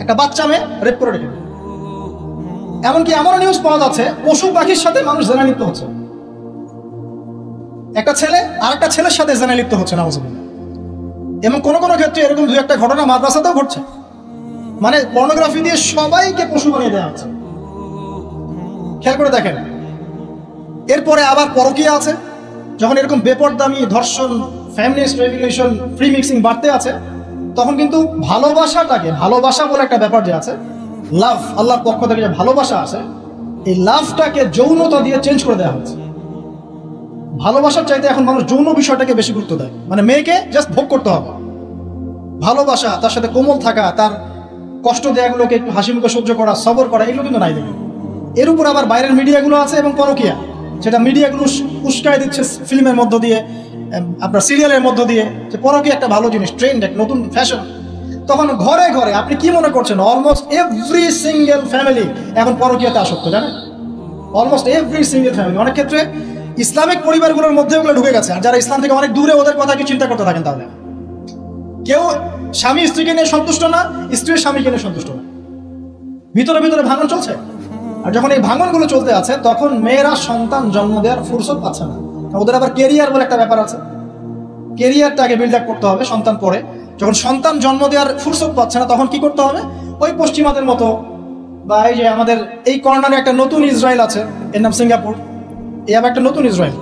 একটা বাচ্চা মেয়ে রেপ করে রেখে দিল। এমনকি এমনও নিউজ পাওয়া যাচ্ছে পশু পাখির সাথে মানুষ জেনা লিপ্ত হচ্ছে। একটা ছেলে আর একটা ছেলের সাথে জেনা লিপ্ত হচ্ছে, নাউজুবিল্লাহ। এবং কোনো কোনো ক্ষেত্রে এরকম 2-1টা ঘটনা মাদ্রাসাতেও ঘটছে। মানে পর্নোগ্রাফি দিয়ে সবাইকে পশু বানিয়ে দেওয়া হচ্ছে। খেয়াল করে দেখেন। এরপরে আবার পরকীয়া আছে। যখন এরকম বেপরদামি, ধর্ষণ, ফ্যামিলিস্ট রেগুলেশন, ফ্রি মিক্সিং বাড়তে আছে, তখন কিন্তু ভালোবাসাটাকে, ভালোবাসা বলে একটা ব্যাপার যে আছে, লাভ, আল্লাহর পক্ষ থেকে যে ভালোবাসা আছে, এই লাভটাকে যৌনতা দিয়ে চেঞ্জ করে দেওয়া হচ্ছে। ভালোবাসার চাইতে এখন মানুষ যৌন বিষয়টাকে বেশি গুরুত্ব দেয়। মানে মেয়েকে জাস্ট ভোগ করতে হবে, ভালোবাসা, তার সাথে কোমল থাকা, তার কষ্ট দেয়াগুলোকে একটু হাসি মুখে সহ্য করা, সবর করা, এগুলো কিন্তু নাই দেখেন। এর উপর আবার বাইরের মিডিয়াগুলো আছে এবং পরকীয়া, সেটা মিডিয়াগুলো উস্কায় দিচ্ছে ফিল্মের মধ্য দিয়ে, আপনার সিরিয়ালের মধ্য দিয়ে, যে পরকীয়া একটা ভালো জিনিস, ট্রেন্ড, এক নতুন ফ্যাশন। তখন ঘরে ঘরে আপনি কি মনে করছেন, অলমোস্ট এভরি সিঙ্গেল ফ্যামিলি এখন পরকীয়াতে আসক্ত, জানেন? Almost every single family. অনেক ক্ষেত্রে ইসলামিক পরিবারগুলোর মধ্যে ওগুলো ঢুকে গেছে। আর যারা ইসলাম থেকে অনেক দূরে, ওদের কথা কি চিন্তা করতে থাকেন তাহলে? কেউ স্বামী স্ত্রীকে নিয়ে সন্তুষ্ট না, স্ত্রীর স্বামীকে নিয়ে সন্তুষ্ট না, ভিতরে ভিতরে ভাঙন চলছে। আর যখন এই ভাঙনগুলো চলতে আছে, তখন মেয়েরা সন্তান জন্ম দেওয়ার ফুরসত পাচ্ছে না। ওদের আবার কেরিয়ার বলে একটা ব্যাপার আছে, কেরিয়ারটাকে বিল্ড আপ করতে হবে সন্তান পরে। যখন সন্তান জন্ম দেওয়ার ফুরসত পাচ্ছে না, তখন কি করতে হবে? ওই পশ্চিমাদের মতো, বা এই যে আমাদের এই কর্নারে একটা নতুন ইসরায়েল আছে, এর নাম সিঙ্গাপুর, এই আবার একটা নতুন ইসরায়েল,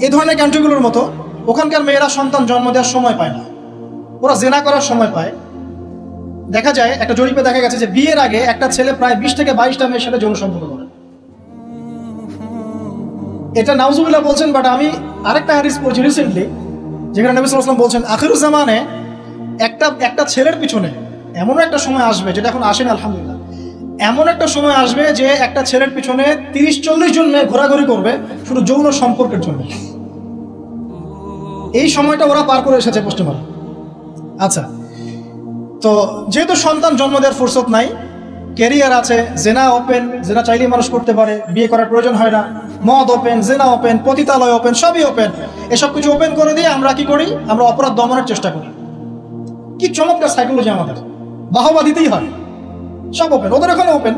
এই ধরনের কান্ট্রিগুলোর মতো ওখানকার মেয়েরা সন্তান জন্ম দেওয়ার সময় পায় না। ওরা জেনা করার সময় পায়। দেখা যায়, একটা জরিপে দেখা গেছে যে বিয়ের আগে একটা ছেলে প্রায় 20 থেকে 22টা মেয়ের সাথে যৌন সম্পর্ক করে। এটা নাউজুবিল্লাহ বলছেন, বাট আমি আরেকটা হাদিস পড়ছি রিসেন্টলি, যেখানে নবী সাল্লাল্লাহু আলাইহি ওয়াসাল্লাম বলছেন আখিরুজ জামানে একটা ছেলের পিছনে এমন একটা সময় আসবে, যেটা এখন আসেনি আলহামদুলিল্লাহ, এমন একটা সময় আসবে যে একটা ছেলের পিছনে 30-40 জন মেয়ে ঘোরাঘুরি করবে শুধু যৌন সম্পর্কের জন্য। এই সময়টা ওরা পার করে এসেছে পশ্চিমবঙ্গে। আচ্ছা, তো যেহেতু সন্তান জন্ম দেওয়ার ফুরসত নাই, ক্যারিয়ার আছে, জেনা ওপেন, জেনা চাইলেই মানুষ করতে পারে, বিয়ে করার প্রয়োজন হয় না, মদ ওপেন, জেনা ওপেন, পতিতালয় ওপেন, সবই ওপেন। এসব কিছু ওপেন করে দিয়ে আমরা কি করি? আমরা অপরাধ দমনের চেষ্টা করি। কি চমৎকার সাইকোলজি আমাদের, বাহবা দিতেই হয়। সব ওপেন, ওদের ওখানে ওপেন।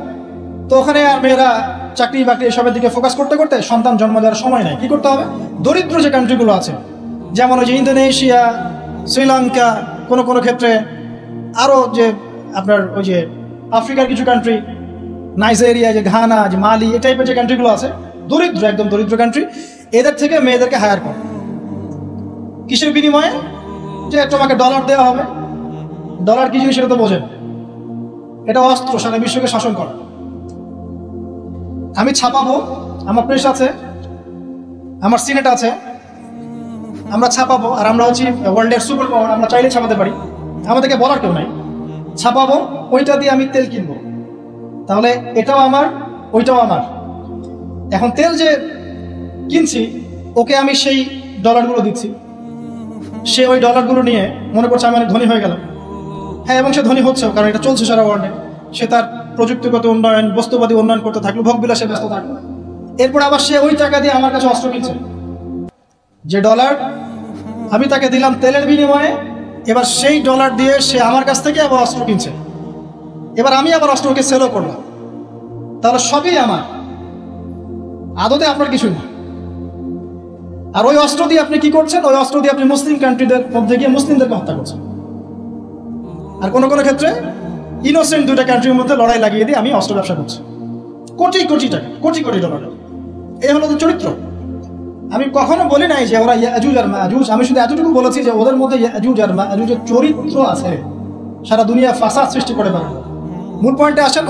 তো ওখানে আর মেয়েরা চাকরি বাকরি এসবের দিকে ফোকাস করতে করতে সন্তান জন্ম দেওয়ার সময় নাই। কি করতে হবে? দরিদ্র যে কান্ট্রিগুলো আছে, যেমন ওই যে ইন্দোনেশিয়া, শ্রীলঙ্কা, কোনো কোনো ক্ষেত্রে আরও যে আপনার ওই যে আফ্রিকার কিছু কান্ট্রি, নাইজেরিয়া, যে ঘানা, যে মালি, এই টাইপের যে কান্ট্রিগুলো আছে, দরিদ্র, একদম দরিদ্র কান্ট্রি, এদের থেকে মেয়েদেরকে হায়ার করে। কিসের বিনিময়ে? যে তোমাকে ডলার দেওয়া হবে। ডলার কি জিনিস সেটা তো বোঝেন, এটা অস্ত্র সারা বিশ্বকে শাসন করা। আমি ছাপাবো, আমার প্রেস আছে, আমার সিনেট আছে, আমরা ছাপাবো, আর আমরা হচ্ছি ওয়ার্ল্ডের সুপার পাওয়ার, আমরা চাইলে ছাপাতে পারি, আমাদেরকে বলার কেউ নাই। ছাপাবো, ওইটা দিয়ে আমি তেল কিনবো, তাহলে এটাও আমার, ওইটাও আমার। এখন তেল যে কিনছি, ওকে আমি সেই ডলারগুলো দিচ্ছি, সে ওই ডলারগুলো নিয়ে মনে করছে আমি অনেক ধনী হয়ে গেলাম। হ্যাঁ, এবং সে ধনী হচ্ছেও, কারণ এটা চলছে সারা ওয়ার্ল্ডে। সে তার প্রযুক্তিগত উন্নয়ন, বস্তুবাদী উন্নয়ন করতে থাকলো, ভোগবিলাসে ব্যস্ত থাকলো। এরপর আবার সে ওই টাকা দিয়ে আমার কাছে অস্ত্র কিনছে। যে ডলার আমি তাকে দিলাম তেলের বিনিময়ে, এবার সেই ডলার দিয়ে সে আমার কাছ থেকে আবার অস্ত্র কিনছে। এবার আমি আবার অস্ত্রকে সেলও করলাম, তাহলে সবই আমার, আদতে আপনার কিছু না। আর ওই অস্ত্র দিয়ে আপনি কি করছেন? ওই অস্ত্র দিয়ে আপনি মুসলিম কান্ট্রিদের মধ্যে গিয়ে মুসলিমদেরকে হত্যা করছেন। আর কোনো কোনো ক্ষেত্রে ইনোসেন্ট দুইটা কান্ট্রির মধ্যে লড়াই লাগিয়ে দিয়ে আমি অস্ত্র ব্যবসা করছি, কোটি কোটি টাকা, কোটি কোটি ডলার। এই হলো তো চরিত্র। আমি কখনো বলি নাই যে ওরা ইয়াজুজ আর মাজুজ, আমি শুধু এতটুকু বলেছি যে ওদের মধ্যে ইয়াজুজ আর মাজুজের চরিত্র আছে, সারা দুনিয়া ফাসাদ সৃষ্টি করে পারে। মূল পয়েন্টে আসেন,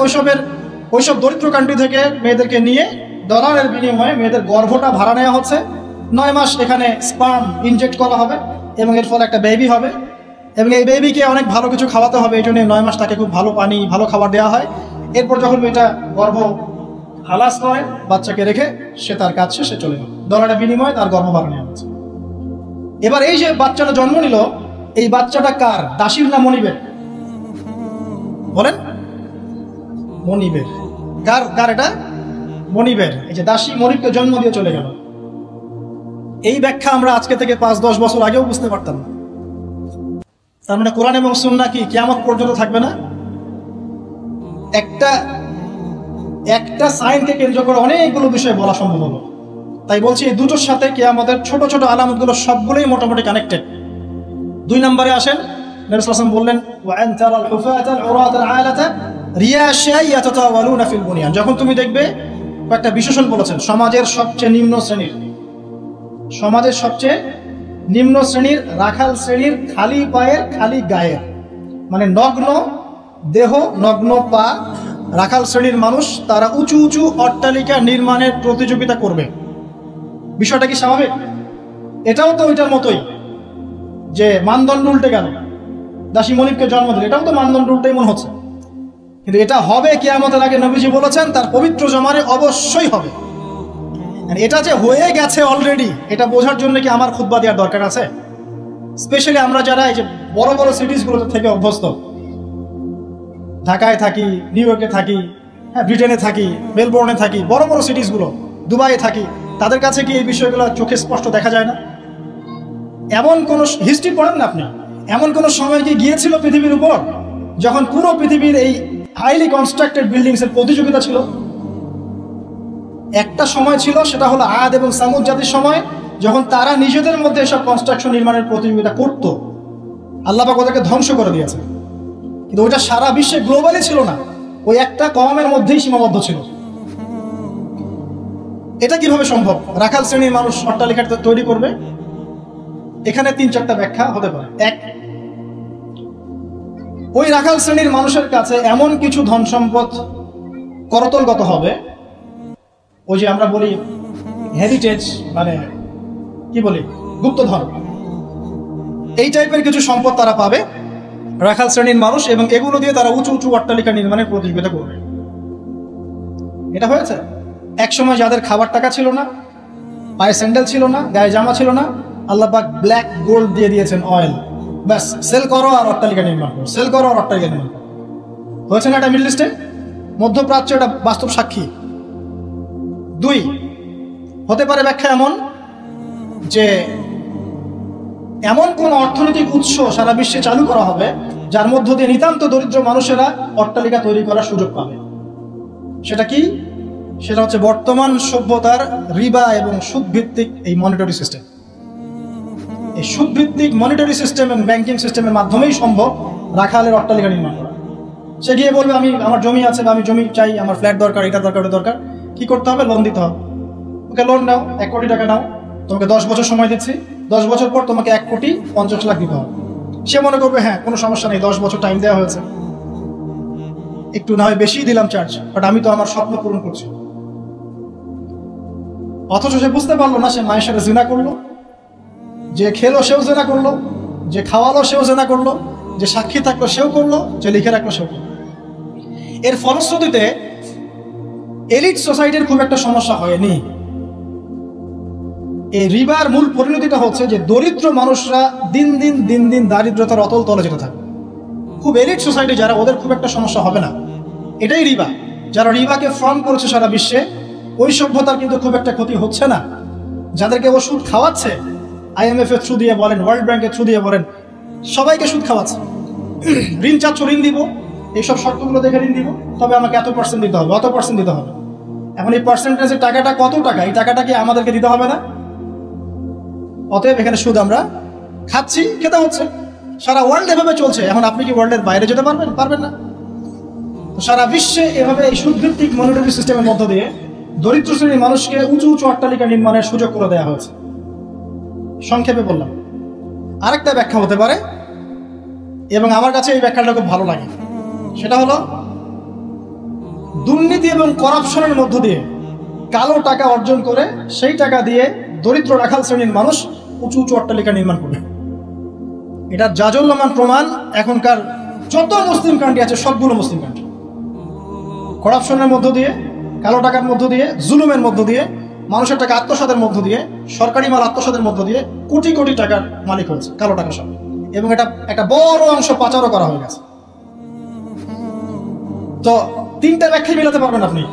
ওইসব দরিদ্র কান্ট্রি থেকে মেয়েদেরকে নিয়ে ডলারের বিনিময়ে মেয়েদের গর্ভটা ভাড়া নেওয়া হচ্ছে। 9 মাস এখানে স্পার্ম ইনজেক্ট করা হবে এবং এর ফলে একটা বেবি হবে, এবং এই বেবিকে অনেক ভালো কিছু খাওয়াতে হবে। এই জন্য 9 মাস তাকে খুব ভালো পানি, ভালো খাবার দেওয়া হয়। এরপর যখন মেয়েটা গর্ভ খালাস করে, বাচ্চাকে রেখে সে তার কাজ শেষে চলে গেল, ডলারের বিনিময়ে তার গর্ভ ভাড়া নেওয়া হচ্ছে। এবার এই যে বাচ্চাটা জন্ম নিল, এই বাচ্চাটা কার? দাসীর না মনিবের? বলেন, মনিবের। কার এটা? মনিবের। এই যে দাসী মনিবকে জন্ম দিয়ে চলে গেল, এই ব্যাখ্যা আমরা আজকে থেকে 5-10 বছর আগেও বুঝতে পারতাম না। তার মানে কোরআন এবং সুন্নাহ কি কিয়ামত পর্যন্ত থাকবে না? একটা সাইনকে কেন্দ্র করে অনেকগুলো বিষয় বলা সম্ভব হলো। তাই বলছি, এই দুটোর সাথে কিয়ামতের ছোট ছোট আলামতগুলো সবগুলোই মোটামুটি কানেক্টেড। 2 নম্বরে আসেন, নবী সাল্লাল্লাহু আলাইহি ওয়াসাল্লাম বললেন, ওয়া আন তারাল হুফাতাল উরাতাল আলাতা রিয়াশা ইয়াতাতাওয়ালুনা ফিল বুনিয়ান। যখন তুমি দেখবে, একটা বিশেষণ বলেছেন, সমাজের সবচেয়ে নিম্ন শ্রেণীর রাখাল শ্রেণীর, খালি পায়ের, খালি গায়ের, মানে নগ্ন দেহ, নগ্ন পা, রাখাল শ্রেণীর মানুষ, তারা উঁচু উঁচু অট্টালিকা নির্মাণের প্রতিযোগিতা করবে। বিষয়টা কি স্বাভাবিক? এটাও তো ওইটার মতোই, যে মানদণ্ড উল্টে গেল, দাসী মনিবকে জন্ম দিল, এটাও তো মানদণ্ড উল্টেই মনে হচ্ছে। কিন্তু এটা হবে কিয়ামতের আগে, নবীজি বলেছেন তার পবিত্র জমানে অবশ্যই হবে। এটা যে হয়ে গেছে অলরেডি, এটা বোঝার জন্য কি আমার খুতবা দেওয়ার দরকার আছে? স্পেশালি আমরা যারা এই যে বড় বড় সিটিসগুলোতে থেকে অভ্যস্ত, ঢাকায় থাকি, নিউ ইয়র্কে থাকি, হ্যাঁ, ব্রিটেনে থাকি, মেলবোর্নে থাকি, বড় বড় সিটিসগুলো, দুবাইয়ে থাকি, তাদের কাছে কি এই বিষয়গুলো চোখে স্পষ্ট দেখা যায় না? এমন কোন হিস্ট্রি পড়েন না আপনি, এমন কোন সময় কি গিয়েছিল পৃথিবীর উপর যখন পুরো পৃথিবীর এই হাইলি কনস্ট্রাক্টেড বিল্ডিংস এর প্রতিযোগিতা ছিল? একটা সময় ছিল, সেটা হলো আদ এবং সামুদ জাতির সময়, যখন তারা নিজেদের মধ্যে এসব কনস্ট্রাকশন নির্মাণের প্রতিযোগিতা করত। আল্লাহ পাক ওদেরকে ধ্বংস করে দিয়েছে, কিন্তু ওইটা সারা বিশ্বে গ্লোবালি ছিল না, ওই একটা কওমের মধ্যেই সীমাবদ্ধ ছিল। এটা কিভাবে সম্ভব? রাখাল শ্রেণীর মানুষ অট্টালিকা তৈরি করবে? এখানে 3-4টা ব্যাখ্যা হতে পারে। এক, ওই রাখাল শ্রেণীর মানুষের কাছে এমন কিছু ধন সম্পদ করতলগত হবে, ওই যে আমরা বলি হেরিটেজ, মানে কি বলি, গুপ্তধন, এই টাইপের কিছু সম্পদ তারা পাবে রাখাল শ্রেণীর মানুষ, এবং এগুলো দিয়ে তারা উঁচু উঁচু অট্টালিকা নির্মাণের প্রতিযোগিতা করবে। এটা হয়েছে এক সময় যাদের খাবার টাকা ছিল না, পায়ে স্যান্ডেল ছিল না, গায়ে জামা ছিল না, আল্লাহ পাক ব্ল্যাক গোল্ড দিয়ে দিয়েছেন, অয়েল, ব্যাস সেল করো আর অট্টালিকা নির্মাণ করো, সেল করো আর অট্টালিকা নির্মাণ করো। হয়েছে না এটা মিডল ইস্টে, মধ্যপ্রাচ্য, এটা বাস্তব সাক্ষী। দুই, হতে পারে ব্যাখ্যা এমন যে এমন কোন অর্থনৈতিক উৎস সারা বিশ্বে চালু করা হবে যার মধ্য দিয়ে নিতান্ত দরিদ্র মানুষেরা অট্টালিকা তৈরি করার সুযোগ পাবে। সেটা কি? সেটা হচ্ছে বর্তমান সভ্যতার রিবা এবং সুদ ভিত্তিক এই মনিটরি সিস্টেম। এই সুদ ভিত্তিক মনিটরি সিস্টেম এবং ব্যাংকিং সিস্টেমের মাধ্যমেই সম্ভব রাখালের অট্টালিকা নির্মাণ করা। সে গিয়ে বলবে আমি, আমার জমি আছে বা আমি জমি চাই, আমার ফ্ল্যাট দরকার, এটা দরকার, ওটা দরকার। কি করতে হবে? লোন দিতে হবে। ওকে লোন নাও, 1 কোটি টাকা নাও, তোমাকে 10 বছর সময় দিচ্ছি, 10 বছর পর তোমাকে 1,50,00,000 দিতে হবে। সে মনে করবে হ্যাঁ কোনো সমস্যা নেই, 10 বছর টাইম দেওয়া হয়েছে, একটু না হয় বেশি দিলাম চার্জ, বাট আমি তো আমার স্বপ্ন পূরণ করছি। অথচ সে বুঝতে পারলো না সে মায়ের সাথে জিনা করলো, যে খেলো সেও জিনা করলো, যে খাওয়ালো সেও জিনা করলো, যে সাক্ষী থাকলো সেও করলো, যে লিখে রাখলো সেও করলো। এর ফলশ্রুতিতে এলিট সোসাইটির খুব একটা সমস্যা হয়নি। এই রিবার মূল পরিণতিটা হচ্ছে যে দরিদ্র মানুষরা দিন দিন দারিদ্রতার অতল তলে যেতে থাকে। খুব এলিট সোসাইটি যারা, ওদের খুব একটা সমস্যা হবে না। এটাই রিবা। যারা রিবাকে ফ্রন্ট করেছে সারা বিশ্বে, ওই সভ্যতার কিন্তু খুব একটা ক্ষতি হচ্ছে না। যাদেরকে ও সুদ খাওয়াচ্ছে, IMF এর থ্রু দিয়ে বলেন, ওয়ার্ল্ড ব্যাংকের থ্রু দিয়ে বলেন, সবাইকে সুদ খাওয়াচ্ছে। ঋণ চাচ্ছ, ঋণ দিব, এইসব শর্তগুলো দেখে ঋণ দিব, তবে আমাকে এত % দিতে হবে, অত % দিতে হবে। এখন এই পার্সেন্টেজের টাকাটা কত টাকা, এই টাকাটা কি আমাদেরকে দিতে হবে না? অতএব এখানে সুদ আমরা খাচ্ছি, খেতে হচ্ছে। সারা ওয়ার্ল্ড এভাবে চলছে। এখন আপনি কি ওয়ার্ল্ডের বাইরে যেতে পারবেন? পারবেন না। তো সারা বিশ্বে এভাবে এই সুদভিত্তিক মনিটরি সিস্টেমের মধ্য দিয়ে দরিদ্র শ্রেণীর মানুষকে উঁচু উঁচু অট্টালিকা নির্মাণের সুযোগ করে দেওয়া হয়েছে। সংক্ষেপে বললাম। আরেকটা ব্যাখ্যা হতে পারে, এবং আমার কাছে এই ব্যাখ্যাটা খুব ভালো লাগে, সেটা হলো দুর্নীতি এবং করাপশনের মধ্য দিয়ে কালো টাকা অর্জন করে সেই টাকা দিয়ে দরিদ্র রাখাল শ্রেণীর মানুষ উঁচু উঁচু অট্টালিকা নির্মাণ করবে। এটা জাজল্যমান প্রমাণ এখনকার যত মুসলিম কান্ট্রি আছে সবগুলো মুসলিম কান্ট্রি করাপশনের মধ্য দিয়ে, কালো টাকার মধ্য দিয়ে, জুলুমের মধ্য দিয়ে, মানুষের টাকা আত্মসাতের মধ্য দিয়ে, সরকারি মাল আত্মসাতের মধ্য দিয়ে কোটি কোটি টাকার মালিক হয়েছে কালো টাকা সব। এবং এটা একটা বড় অংশ পাচারও করা হয়ে গেছে। তো 3টা ব্যাখ্যাই মেলাতে পারবেন আপনি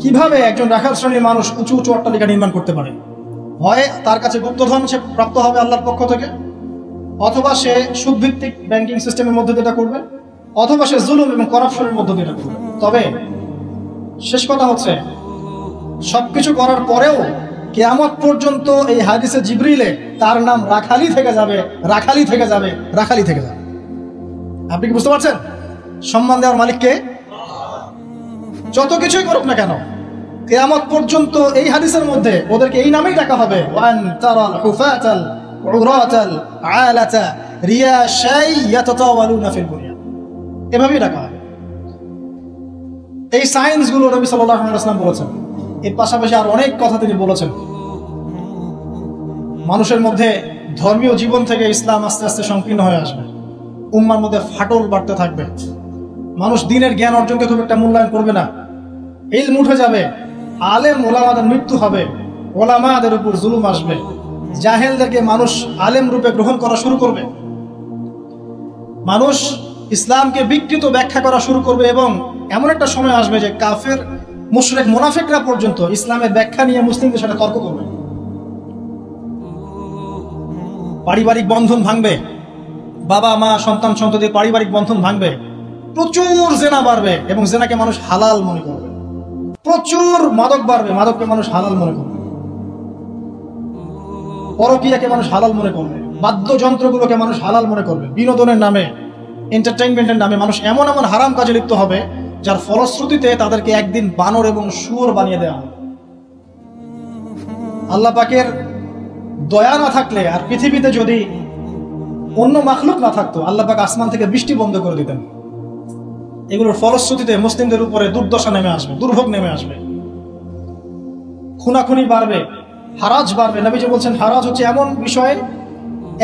কিভাবে একজন রাখাল শ্রেণীর মানুষ উঁচু উঁচু অট্টালিকা নির্মাণ করতে পারে। হয় তার কাছে গুপ্তধন সে প্রাপ্ত হবে আল্লাহর পক্ষ থেকে, অথবা সে সুদভিত্তিক ব্যাংকিং সিস্টেমের মধ্যে দিয়ে এটা করবে, অথবা সে জুলুম এবং করাপশনের মধ্য দিয়ে এটা করবে। তবে শেষ কথা হচ্ছে, সবকিছু করার পরেও কিয়ামত পর্যন্ত এই হাদিসে জিবরিলে তার নাম রাখালি থেকে যাবে, রাখালি থেকে যাবে, রাখালি থেকে যাবে। আপনি কি বুঝতে পারছেন? সম্মান দেওয়ার মালিককে। যত কিছুই করুক না কেন, কিয়ামত পর্যন্ত এই হাদিসের মধ্যে ওদেরকে এই নামেই ডাকা হবে, ওয়ান তারাল হুফাতাল উরাতাল আলাতা রিয়াশাই ইয়াতাতাওয়ালুনা ফিল বুনিয়ান, এভাবেই ডাকা হবে। এই সায়েন্সগুলো নবী সাল্লাল্লাহু আলাইহি ওয়াসাল্লাম বলেছেন। এর পাশাপাশি আর অনেক কথা তিনি বলেছেন। মানুষের মধ্যে ধর্মীয় জীবন থেকে ইসলাম আস্তে আস্তে সংকীর্ণ হয়ে আসবে, উম্মার মধ্যে ফাটল বাড়তে থাকবে, মানুষ দিনের জ্ঞান অর্জনকে খুব একটা মূল্যায়ন করবে না, ইলম উঠে যাবে, আলেম ওলামাদের মৃত্যু হবে, ওলামাদের উপর জুলুম আসবে, জাহেলদেরকে মানুষ আলেম রূপে গ্রহণ করা শুরু করবে, মানুষ ইসলামকে বিকৃত ব্যাখ্যা করা শুরু করবে, এবং এমন একটা সময় আসবে যে কাফের, মুশরিক, মুনাফিকরা পর্যন্ত ইসলামের ব্যাখ্যা নিয়ে মুসলিমদের সাথে তর্ক করবে। পারিবারিক বন্ধন ভাঙবে, বাবা মা সন্তান সন্ততি পারিবারিক বন্ধন ভাঙবে, প্রচুর জেনা বাড়বে এবং জেনাকে মানুষ হালাল মনে করবে, প্রচুর মাদক বাড়বে, মাদককে মানুষ হালাল মনে করবে, পরকীয়াকে মানুষ হালাল মনে করবে, বাদ্যযন্ত্রগুলোকে মানুষ হালাল মনে করবে, বিনোদনের নামে, এন্টারটেইনমেন্টের নামে মানুষ এমন এমন হারাম কাজে লিপ্ত হবে যার ফলশ্রুতিতে তাদেরকে একদিন বানর এবং শুয়োর বানিয়ে দেওয়া হবে। আল্লাহ পাকের দয়া না থাকলে আর পৃথিবীতে যদি অন্য মাখলুক না থাকতো, আল্লাহ পাক আসমান থেকে বৃষ্টি বন্ধ করে দিতেন। এগুলোর ফলশ্রুতিতে মুসলিমদের উপরে দুর্দশা নেমে আসবে, দুর্ভোগ নেমে আসবে, খুনাখুনি বাড়বে, হারাজ বাড়বে। নবীজি বলছেন হারাজ হচ্ছে এমন বিষয়,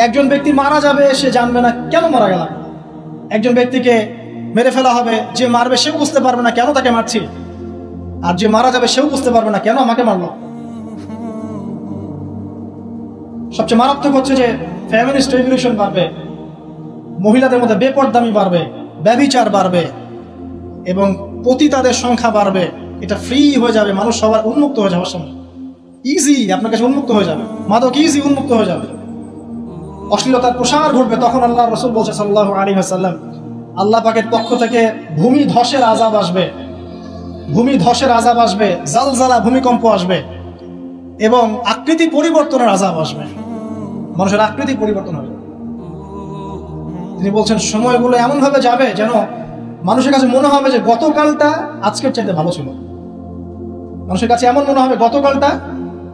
একজন ব্যক্তি মারা যাবে, সে জানবে না কেন মারা গেল। একজন ব্যক্তিকে মেরে ফেলা হবে, যে মারবে সেও বুঝতে পারবে না কেন তাকে মারছি, আর যে মারা যাবে সেও বুঝতে পারবে না কেন আমাকে মারলো। সবচেয়ে মারাত্মক হচ্ছে যে ফ্যামিলিস্ট রেভলিউশন বাড়বে, মহিলাদের মধ্যে বেপরদামি বাড়বে, ব্যভিচার বাড়বে এবং পতিতাদের সংখ্যা বাড়বে। এটা ফ্রি হয়ে যাবে, মানুষ সবার উন্মুক্ত হয়ে যাওয়ার সময় ইজি আপনার কাছে উন্মুক্ত হয়ে যাবে, মাদক ইজি উন্মুক্ত হয়ে যাবে, অশ্লীলতার প্রসার ঘটবে। তখন আল্লাহ রাসূল বলছে সাল্লাল্লাহু আলাইহি ওয়াসাল্লাম, আল্লাহ পাকের পক্ষ থেকে ভূমি ধসের আযাব আসবে, ভূমি ধসের আযাব আসবে, জালজালা ভূমিকম্প আসবে এবং আকৃতি পরিবর্তনের আযাব আসবে, মানুষের আকৃতি পরিবর্তন হবে। তিনি বলছেন সময়গুলো এমন ভাবে যাবে যেন মানুষের কাছে মনে হবে যে গতকালটা আজকের চাইতে ভালো ছিল। মানুষের কাছে এমন মনে হবে গতকালটা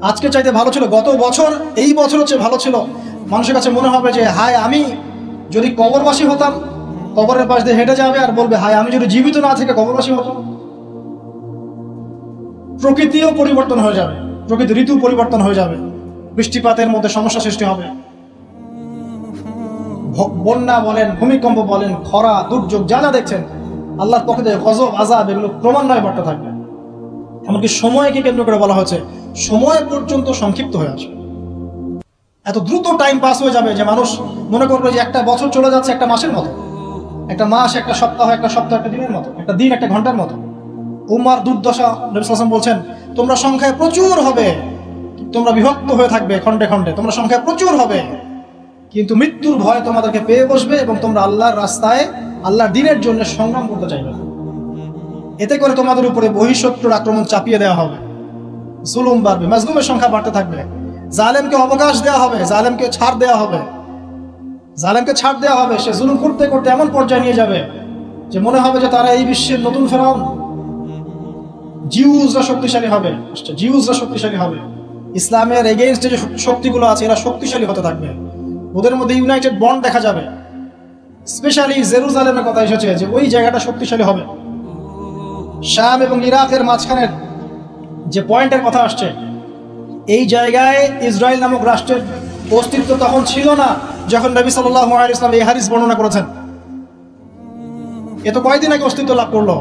আজকের চাইতে ভালো ছিল, গত বছর এই বছর হচ্ছে ভালো ছিল। মানুষের কাছে মনে হবে যে হায় আমি যদি কবরবাসী হতাম, কবরের পাশ দিয়ে হেঁটে যাবে আর বলবে হায় আমি যদি জীবিত না থেকে কবরবাসী হতাম। প্রকৃতিও পরিবর্তন হয়ে যাবে, প্রকৃতি ঋতু পরিবর্তন হয়ে যাবে, বৃষ্টিপাতের মধ্যে সমস্যা সৃষ্টি হবে, বন্যা বলেন, ভূমিকম্প বলেন, খরা, দুর্যোগ যা যা দেখছেন আল্লাহর পক্ষ থেকে গজব, আযাব এগুলো ক্রমান্বয়ে বাড়তে থাকবে। এমনকি সময়কে কেন্দ্র করে বলা হয়েছে সময় পর্যন্ত সংক্ষিপ্ত হয়ে আসবে। এত দ্রুত টাইম পাস হয়ে যাবে যে মানুষ মনে করবে যে একটা বছর চলে যাচ্ছে একটা মাসের মতো, একটা মাস একটা সপ্তাহ, একটা সপ্তাহ একটা দিনের মতো, একটা দিন একটা ঘন্টার মতো। উম্মার দুর্দশা, নবী সাল্লাল্লাহু আলাইহি ওয়াসাল্লাম বলছেন তোমরা সংখ্যায় প্রচুর হবে, তোমরা বিভক্ত হয়ে থাকবে খণ্ডে খণ্ডে, তোমরা সংখ্যায় প্রচুর হবে, কিন্তু মৃত্যুর ভয় তোমাদেরকে পেয়ে বসবে এবং তোমরা আল্লাহর রাস্তায় আল্লাহর দ্বীনের জন্য সংগ্রাম করতে চাইবে। এতে করে তোমাদের উপরে বহিঃশত্রুর আক্রমণ চাপিয়ে দেওয়া হবে, জুলুম বাড়বে, মাজলুমের সংখ্যা বাড়তে থাকবে, জালেমকে অবকাশ দেওয়া হবে, জালেমকে ছাড় দেওয়া হবে, জালেমকে ছাড় দেওয়া হবে। সে জুলুম করতে করতে এমন পর্যায়ে নিয়ে যাবে যে মনে হবে যে তারা এই বিশ্বের নতুন ফেরাউন। জিউসরা শক্তিশালী হবে, জিউসরা শক্তিশালী হবে, ইসলামের এগেইনস্টে যে শক্তিগুলো আছে এরা শক্তিশালী হতে থাকবে, ওদের মধ্যে ইউনাইটেড বন্ড দেখা যাবে। স্পেশালি জেরুজালেমের কথা এসেছে যে ওই জায়গাটা শক্তিশালী হবে। শাম এবং ইরাকের মাঝখানের যে পয়েন্টের কথা আসছে, এই জায়গায় ইসরায়েল নামক রাষ্ট্রের অস্তিত্ব তখন ছিল না যখন নবী সাল্লাল্লাহু আলাইহি ওয়াসাল্লাম এই হাদিস বর্ণনা করেছেন। এ তো কয়েকদিন আগে অস্তিত্ব লাভ করলো,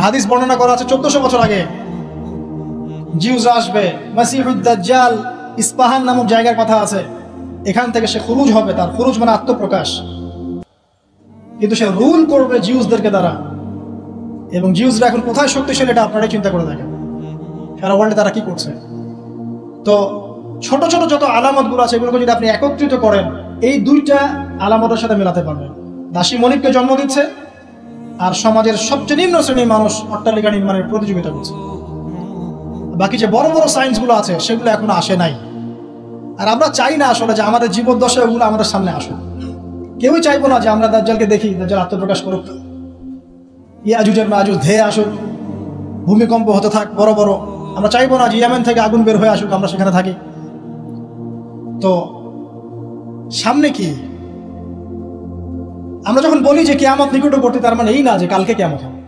হাদিস বর্ণনা করা আছে 1400 বছর আগে। জিউস আসবে, মাসিহুদ দাজ্জাল ইস্পাহান নামক জায়গার কথা আছে, এখান থেকে সে খুরুজ হবে, তার খুরুজ মানে আত্মপ্রকাশ, কিন্তু সে রুল করবে জিউসদেরকে দ্বারা। এবং জিউসরা এখন কোথায় শক্তিশালী এটা আপনারাই চিন্তা করে দেখেন, সারা ওয়ার্ল্ডে তারা কি করছে। তো ছোট ছোট যত আলামতগুলো আছে এগুলোকে যদি আপনি একত্রিত করেন, এই দুইটা আলামতের সাথে মেলাতে পারবেন। দাসী মনিককে জন্ম দিচ্ছে আর সমাজের সবচেয়ে নিম্ন শ্রেণীর মানুষ অট্টালিকা নির্মাণের প্রতিযোগিতা করছে। বাকি যে বড় বড় সায়েন্সগুলো আছে সেগুলো এখনো আসে নাই। আর আমরা চাই না আসলে যে আমাদের জীবদ্দশায় ওগুলো আমাদের সামনে আসুক। কেউই চাইবো না যে আমরা দাজ্জালকে দেখি, দাজ্জাল আত্মপ্রকাশ করুক, ইয়াজুজের মাজুজ ধেয়ে আসুক, ভূমিকম্প হতে থাক বড় বড়। আমরা চাইবো না যে ইয়েমেন থেকে আগুন বের হয়ে আসুক, আমরা সেখানে থাকি। তো সামনে কি? আমরা যখন বলি যে কিয়ামত নিকটবর্তী, তার মানে এই না যে কালকে কিয়ামত হবে।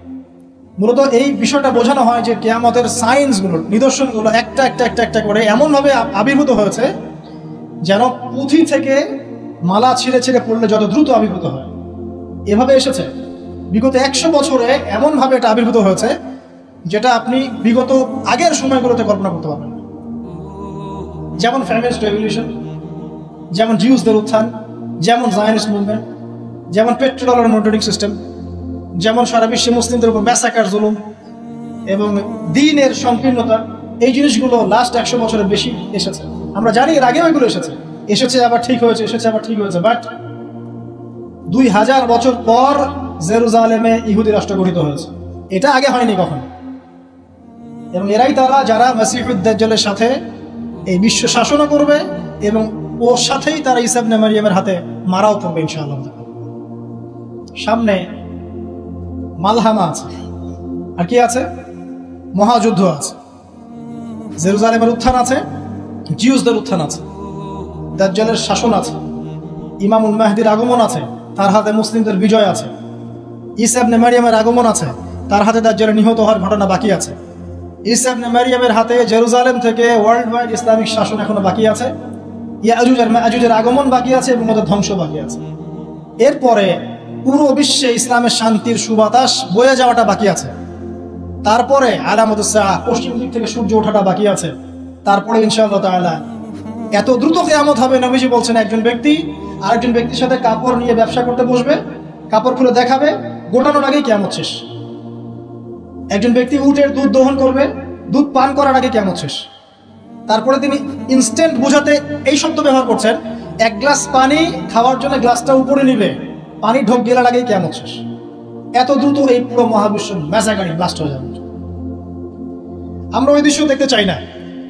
মূলত এই বিষয়টা বোঝানো হয় যে কিয়ামতের সায়েন্সগুলো, নিদর্শনগুলো একটা একটা একটা একটা করে এমনভাবে আবির্ভূত হয়েছে যেন পুঁথি থেকে মালা ছিঁড়ে ছিঁড়ে পড়লে যত দ্রুত আবির্ভূত হয়, এভাবে এসেছে। বিগত 100 বছরে এমনভাবে এটা আবির্ভূত হয়েছে যেটা আপনি বিগত আগের সময়গুলোতে কল্পনা করতে পারবেন না। যেমন ফেমিনিস্ট রেভলিউশন, যেমন জিউসদের উত্থান, যেমন জায়নিস্ট মুভমেন্ট, যেমন পেট্রোডলার মনিটরিং সিস্টেম, যেমন সারা বিশ্বে মুসলিমদের উপর ম্যাসাকার, জুলুম এবং দ্বীনের সংকীর্ণতা, এই জিনিসগুলো লাস্ট 100 বছরের বেশি এসেছে। আমরা জানি এর আগেও এগুলো এসেছে আবার ঠিক হয়েছে, এসেছে আবার ঠিক হয়েছে। বাট 2000 বছর পর জেরুজালেমে ইহুদি রাষ্ট্র গঠিত হয়েছে, এটা আগে হয়নি কখনো। এবং এরাই তারা যারা মাসিহুদ দাজ্জালের সাথে এই বিশ্ব শাসনও করবে এবং ওর সাথেই তারা ঈসা ইবনে মারইয়ামের হাতে মারাও করবে ইনশাআল্লাহ। সামনে মালহামা আছে, আর কি আছে? মহাযুদ্ধ আছে, জেরুজালেমের উত্থান আছে, জিউসদের উত্থান আছে, দাজ্জালের শাসন আছে, ইমামুল মাহদির আগমন আছে, তার হাতে মুসলিমদের বিজয় আছে। ঈসা ইবনে মারিয়ামের আগমন আছে, তার হাতে দাজ্জালের নিহত হওয়ার ঘটনা বাকি আছে। ঈসা ইবনে মারিয়ামের হাতে জেরুজালেম থেকে ওয়ার্ল্ড ওয়াইড ইসলামিক শাসন এখনো বাকি আছে। ইয়াজুজ আর মাজুজের আগমন বাকি আছে এবং ওদের ধ্বংস বাকি আছে। এরপরে পুরো বিশ্বে ইসলামের শান্তির সুবাতাস বয়ে যাওয়াটা বাকি আছে। তারপরে আলামতুস সাআহ, পশ্চিম দিক থেকে সূর্য ওঠাটা বাকি আছে। তারপরে ইনশাআল্লাহ তাআলা এত দ্রুত কিয়ামত হবে, নবীজি বলছেন একজন ব্যক্তি আরেকজন ব্যক্তির সাথে কাপড় নিয়ে ব্যবসা করতে বসবে, কাপড় খুলে দেখাবে, গোটানোর আগেই কিয়ামত শেষ। একজন ব্যক্তি উটের দুধ দহন করবে, দুধ পান করার আগে কিয়ামত শেষ। তারপরে তিনি ইনস্ট্যান্ট বোঝাতে এই শব্দ ব্যবহার করছেন, এক গ্লাস পানি খাওয়ার জন্য গ্লাসটা উপরে নিবে, পানি ঢোক গেলার আগেই কিয়ামত শেষ। এত দ্রুত এই পুরো মহাবিশ্ব ম্যাসাকারি ব্লাস্ট হয়ে যাবে। আমরা ওই দৃশ্য দেখতে চাই না।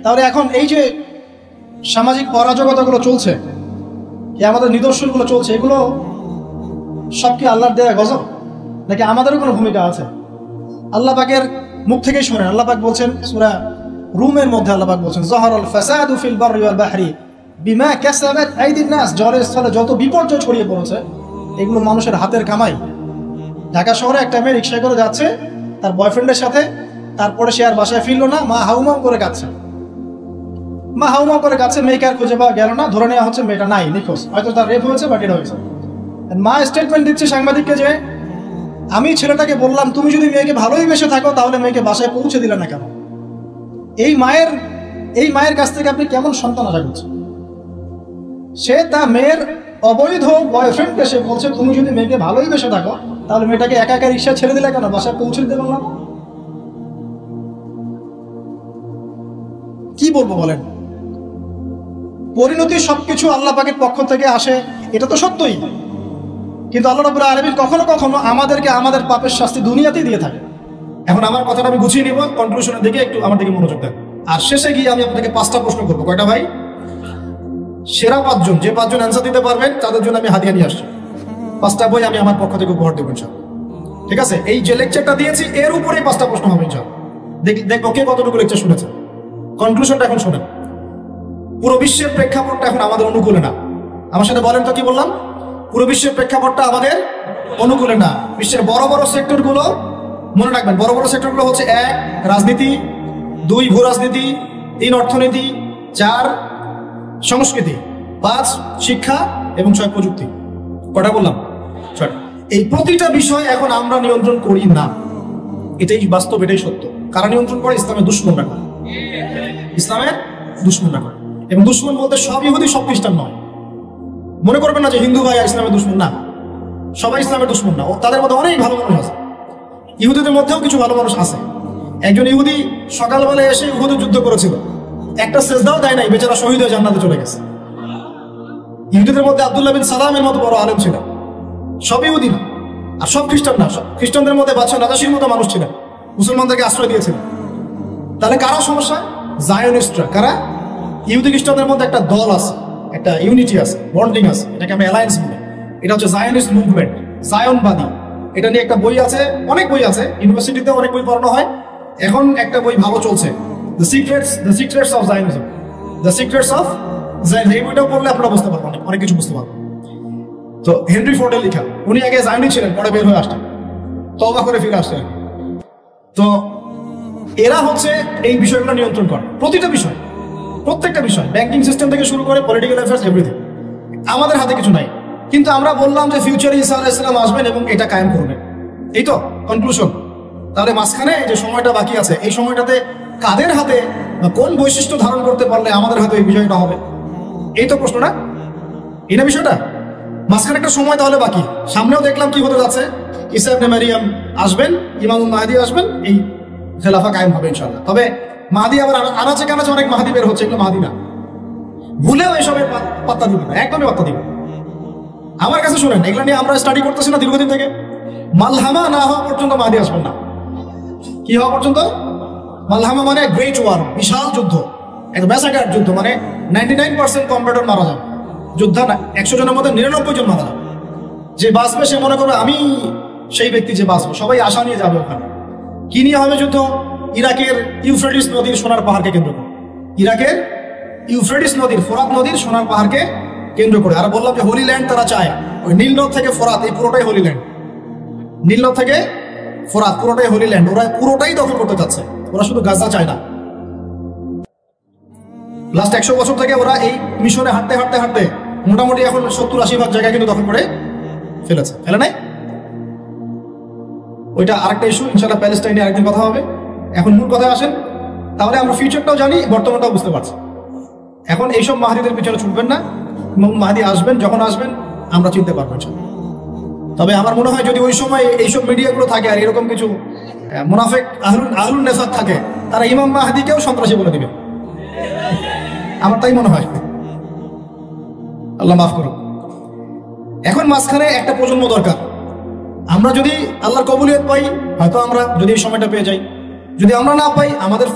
তাহলে এখন এই যে সামাজিক অরাজকতাগুলো চলছে, আমাদের নিদর্শনগুলো চলছে, এগুলো সব কি আল্লাহর দেয়া গজব, নাকি আমাদেরও কোনো ভূমিকা আছে? আল্লাহ পাকের মুখ থেকেই শোনেন। আল্লাহ পাক বলছেন সূরা রুমের মধ্যে, আল্লাহ পাক বলছেন যাহারাল ফাসাদু ফিল বাররি ওয়াল বাহরি বিমা কাসাবাত আইদিন নাস। জলের স্থলে যত বিপর্যয় ছড়িয়ে পড়েছে এগুলো মানুষের হাতের কামাই। ঢাকা শহরে একটা মেয়ে রিক্সায় করে যাচ্ছে তার বয়ফ্রেন্ডের সাথে, তারপরে সে আর বাসায় ফিরলো না, মা হাউমাউ করে কাঁদছে। মা হাউমাউ করে কাঁদছে, মেয়েকে আর খুঁজে পাওয়া গেল না, ধরে নেওয়া হচ্ছে মেয়েটা নাই, নিখোঁজ, হয়তো তার রেপ হয়েছে বা ডেড হয়েছে। মা স্টেটমেন্ট দিচ্ছে সাংবাদিককে যে আমি ছেলেটাকে বললাম তুমি যদি মেয়েকে ভালোই বেসে থাকো তাহলে মেয়েকে বাসায় পৌঁছে দিলে না কেন? এই মায়ের কাছ থেকে আপনি কেমন সন্তান আশা করছেন? সে তার মেয়ের অবৈধ বয়ফ্রেন্ডকে সে বলছে তুমি যদি মেয়েকে ভালোই বেসে থাকো তাহলে মেয়েটাকে একা একা রিক্সা ছেড়ে দিলে কেন, বাসায় পৌঁছে দিতে বললাম? কি বলবো বলেন? পরিণতি সবকিছু আল্লাহ পাকের পক্ষ থেকে আসে, এটা তো সত্যই। কিন্তু আল্লাহ রাব্বুল আলামিন কখনো কখনো আমাদেরকে আমাদের পাপের শাস্তি দুনিয়াতেই দিয়ে থাকে। এখন আমার কথাটা আমি গুছিয়ে নিব, কনক্লুশনের দিকে একটু আমার দিকে মনোযোগ দেন। আর শেষে গিয়ে আমি আপনাদেরকে 5টা প্রশ্ন করবো। কয়টা ভাই? সেরা 5 জন, যে 5 জন অ্যান্সার দিতে পারবেন তাদের জন্য আমি হাদিয়া নিয়ে আসছি। 5টা বই আমি আমার পক্ষ থেকে উপহার দেবো ইনশাআল্লাহ। ঠিক আছে? এই যে লেকচারটা দিয়েছি এর উপরেই 5টা প্রশ্ন হবে ইনশাআল্লাহ। দেখবো কে কতটুকু লেকচার শুনেছে। কনক্লুশনটা এখন শোনেন। পুরো বিশ্বের প্রেক্ষাপটটা এখন আমাদের অনুকূলে না। আমার সাথে বলেন তো কি বললাম? পুরো বিশ্বের প্রেক্ষাপটটা আমাদের অনুকূলে না। বিশ্বের বড় বড় সেক্টরগুলো মনে রাখবেন, বড় বড় সেক্টরগুলো হচ্ছে 1 রাজনীতি, 2 ভূ রাজনীতি, 3 অর্থনীতি, 4 সংস্কৃতি, 5 শিক্ষা এবং 6 প্রযুক্তি। কটা বললাম? 6। এই প্রতিটা বিষয় এখন আমরা নিয়ন্ত্রণ করি না। এটাই বাস্তব, এটাই সত্য। কারা নিয়ন্ত্রণ করে? ইসলামের দুশমনরা করে। ইসলামের দুশমনরা করে। এবং দুশমন বলতে সব ইহুদি সব খ্রিস্টান নয়। মনে করবেন না যে হিন্দু ভাই ইসলামের দুশমন, না, সবাই ইসলামের দুশমন না। তাদের মধ্যে অনেক ভালো মানুষ আছে, ইহুদিদের মধ্যেও কিছু ভালো মানুষ আছে। একজন ইহুদি সকালবেলায় এসে উহুদের যুদ্ধ করেছিল, একটা সেজদাও দেয় নাই, বেচারা শহীদ হয়ে জান্নাতে চলে গেছে। ইহুদিদের মধ্যে আব্দুল্লাহ বিন সালামের মতো বড় আলেম ছিলেন। সব ইহুদি না, আর সব খ্রিস্টান না। খ্রিস্টানদের মধ্যে বাদশা নাজাশীর মতো মানুষ ছিলেন, মুসলমানদেরকে আশ্রয় দিয়েছিলেন। তাহলে কারা সমস্যা? জায়নিস্টরা। কারা? ইহুদি খ্রিস্টানদের মধ্যে একটা দল আছে, একটা ইউনিটি আছে, বন্ডিং আছে, এটাকে আমি অ্যালায়েন্স বলি। এটা হচ্ছে জায়নিস্ট মুভমেন্ট, জায়নবাদী। এটা নিয়ে একটা বই আছে, অনেক বই আছে, ইউনিভার্সিটিতে অনেক বই পড়ানো হয়। এখন একটা বই ভালো চলছে, the secrets of Zionism, the secrets of Zionism. এই বইটাও পড়লে আপনারা বুঝতে পারবেন, অনেক কিছু বুঝতে পারবেন। তো হেনরি ফোর্ডের লেখা, উনি আগে জায়নি ছিলেন, পরে বের হয়ে আসতেন, তওবা করে ফিরে আসতেন। তো এরা হচ্ছে এই বিষয়গুলো নিয়ন্ত্রণ করে, প্রতিটা বিষয়, প্রত্যেকটা বিষয়, ব্যাংকিং সিস্টেম থেকে শুরু করে পলিটিক্যাল অ্যাফেয়ার্স, এভরিথিং। আমাদের হাতে কিছু নাই, কিন্তু আমরা বললাম যে ফিউচারে ঈসা আলাইহিস সালাম আসবেন এবং এটা কায়েম করবেন। এই তো কনক্লুশন। তাহলে মাঝখানে যে সময়টা বাকি আছে, এই সময়টাতে কাদের হাতে কোন বৈশিষ্ট্য ধারণ করতে পারলে আমাদের হাতে এই বিষয়টা হবে? এই তো প্রশ্নটা, এই না বিষয়টা? মাঝখানে একটা সময় তাহলে বাকি। সামনেও দেখলাম কি হতে যাচ্ছে, ঈসা ইবনে মারিয়াম আসবেন, ইমামুল মাহদি আসবেন, এই খেলাফা কায়েম হবে ইনশাআল্লাহ। তবে মাহদি আবার আনাচে কানাচে অনেক মাহদি বের হচ্ছে, এগুলো মাহদি না। ভুলেও এসবের পাত্তা দিবেন না, একদমই পাত্তা দিবেন। আমার কাছে শুনেন, এগুলো নিয়ে আমরা স্টাডি করতেছি না দীর্ঘদিন থেকে। মালহামা না হওয়া পর্যন্ত মাহদি আসবেন না। কি হওয়া পর্যন্ত? মালহামা মানে গ্রেট ওয়ার, বিশাল যুদ্ধ, একটা ম্যাসাকার যুদ্ধ, মানে 99% কম্ব্যাটর মারা যাবে। যোদ্ধা 100 জনের মধ্যে 99 জন মারা যাবে। যে বাঁচবে সে মনে করবে আমি সেই ব্যক্তি যে বাঁচবে, সবাই আশা নিয়ে যাবে ওখানে। কি নিয়ে হবে যুদ্ধ? ইরাকের ইউফ্রেটিস নদীর সোনার পাহাড়কে কেন্দ্র করে। ইরাকের ইউফ্রেটিস নদীর, ফোরাত নদীর সোনার পাহাড়কে কেন্দ্র করে। আর বললাম যে হোলি ল্যান্ড তারা চায়, ওই নীলনদ থেকে ফোরাত এই পুরোটাই হোলি ল্যান্ড, নীলনদ থেকে ফোরাত পুরোটাই হোলি ল্যান্ড, ওরা পুরোটাই দখল করতে চাচ্ছে। ওরা শুধু গাজা চায় না। লাস্ট 100 বছর থেকে ওরা এই মিশনে হাঁটতে হাঁটতে হাঁটতে মোটামুটি এখন 70-80% জায়গা কিন্তু দখল করে ফেলেছে, ফেলে নাই? ওইটা আরেকটা ইস্যু, ইনশাআল্লাহ প্যালেস্টাইনে আরেকদিন কথা হবে। এখন মূল কথায় আসেন, তাহলে আমরা ফিউচারটাও জানি, বর্তমানটাও বুঝতে পারছি। এখন এইসব মাহাদিদের পিছনে ছুটবেন না, মাহাদি আসবেন, যখন আসবেন আমরা চিনতে পারবো। তবে আমার মনে হয় যদি ওই সময় এইসব মিডিয়াগুলো থাকে আর এরকম কিছু মুনাফিক আহলুন নেসাত থাকে, তারা ইমাম মাহাদিকেও সন্ত্রাসী বলে দিবে, আমার তাই মনে হয়। আল্লাহ মাফ করুন। এখন মাঝখানে একটা প্রজন্ম দরকার। আমরা যদি আল্লাহর কবুলিয়ত পাই, হয়তো আমরা যদি এই সময়টা পেয়ে যাই, যদি আমরা না পাই আমাদের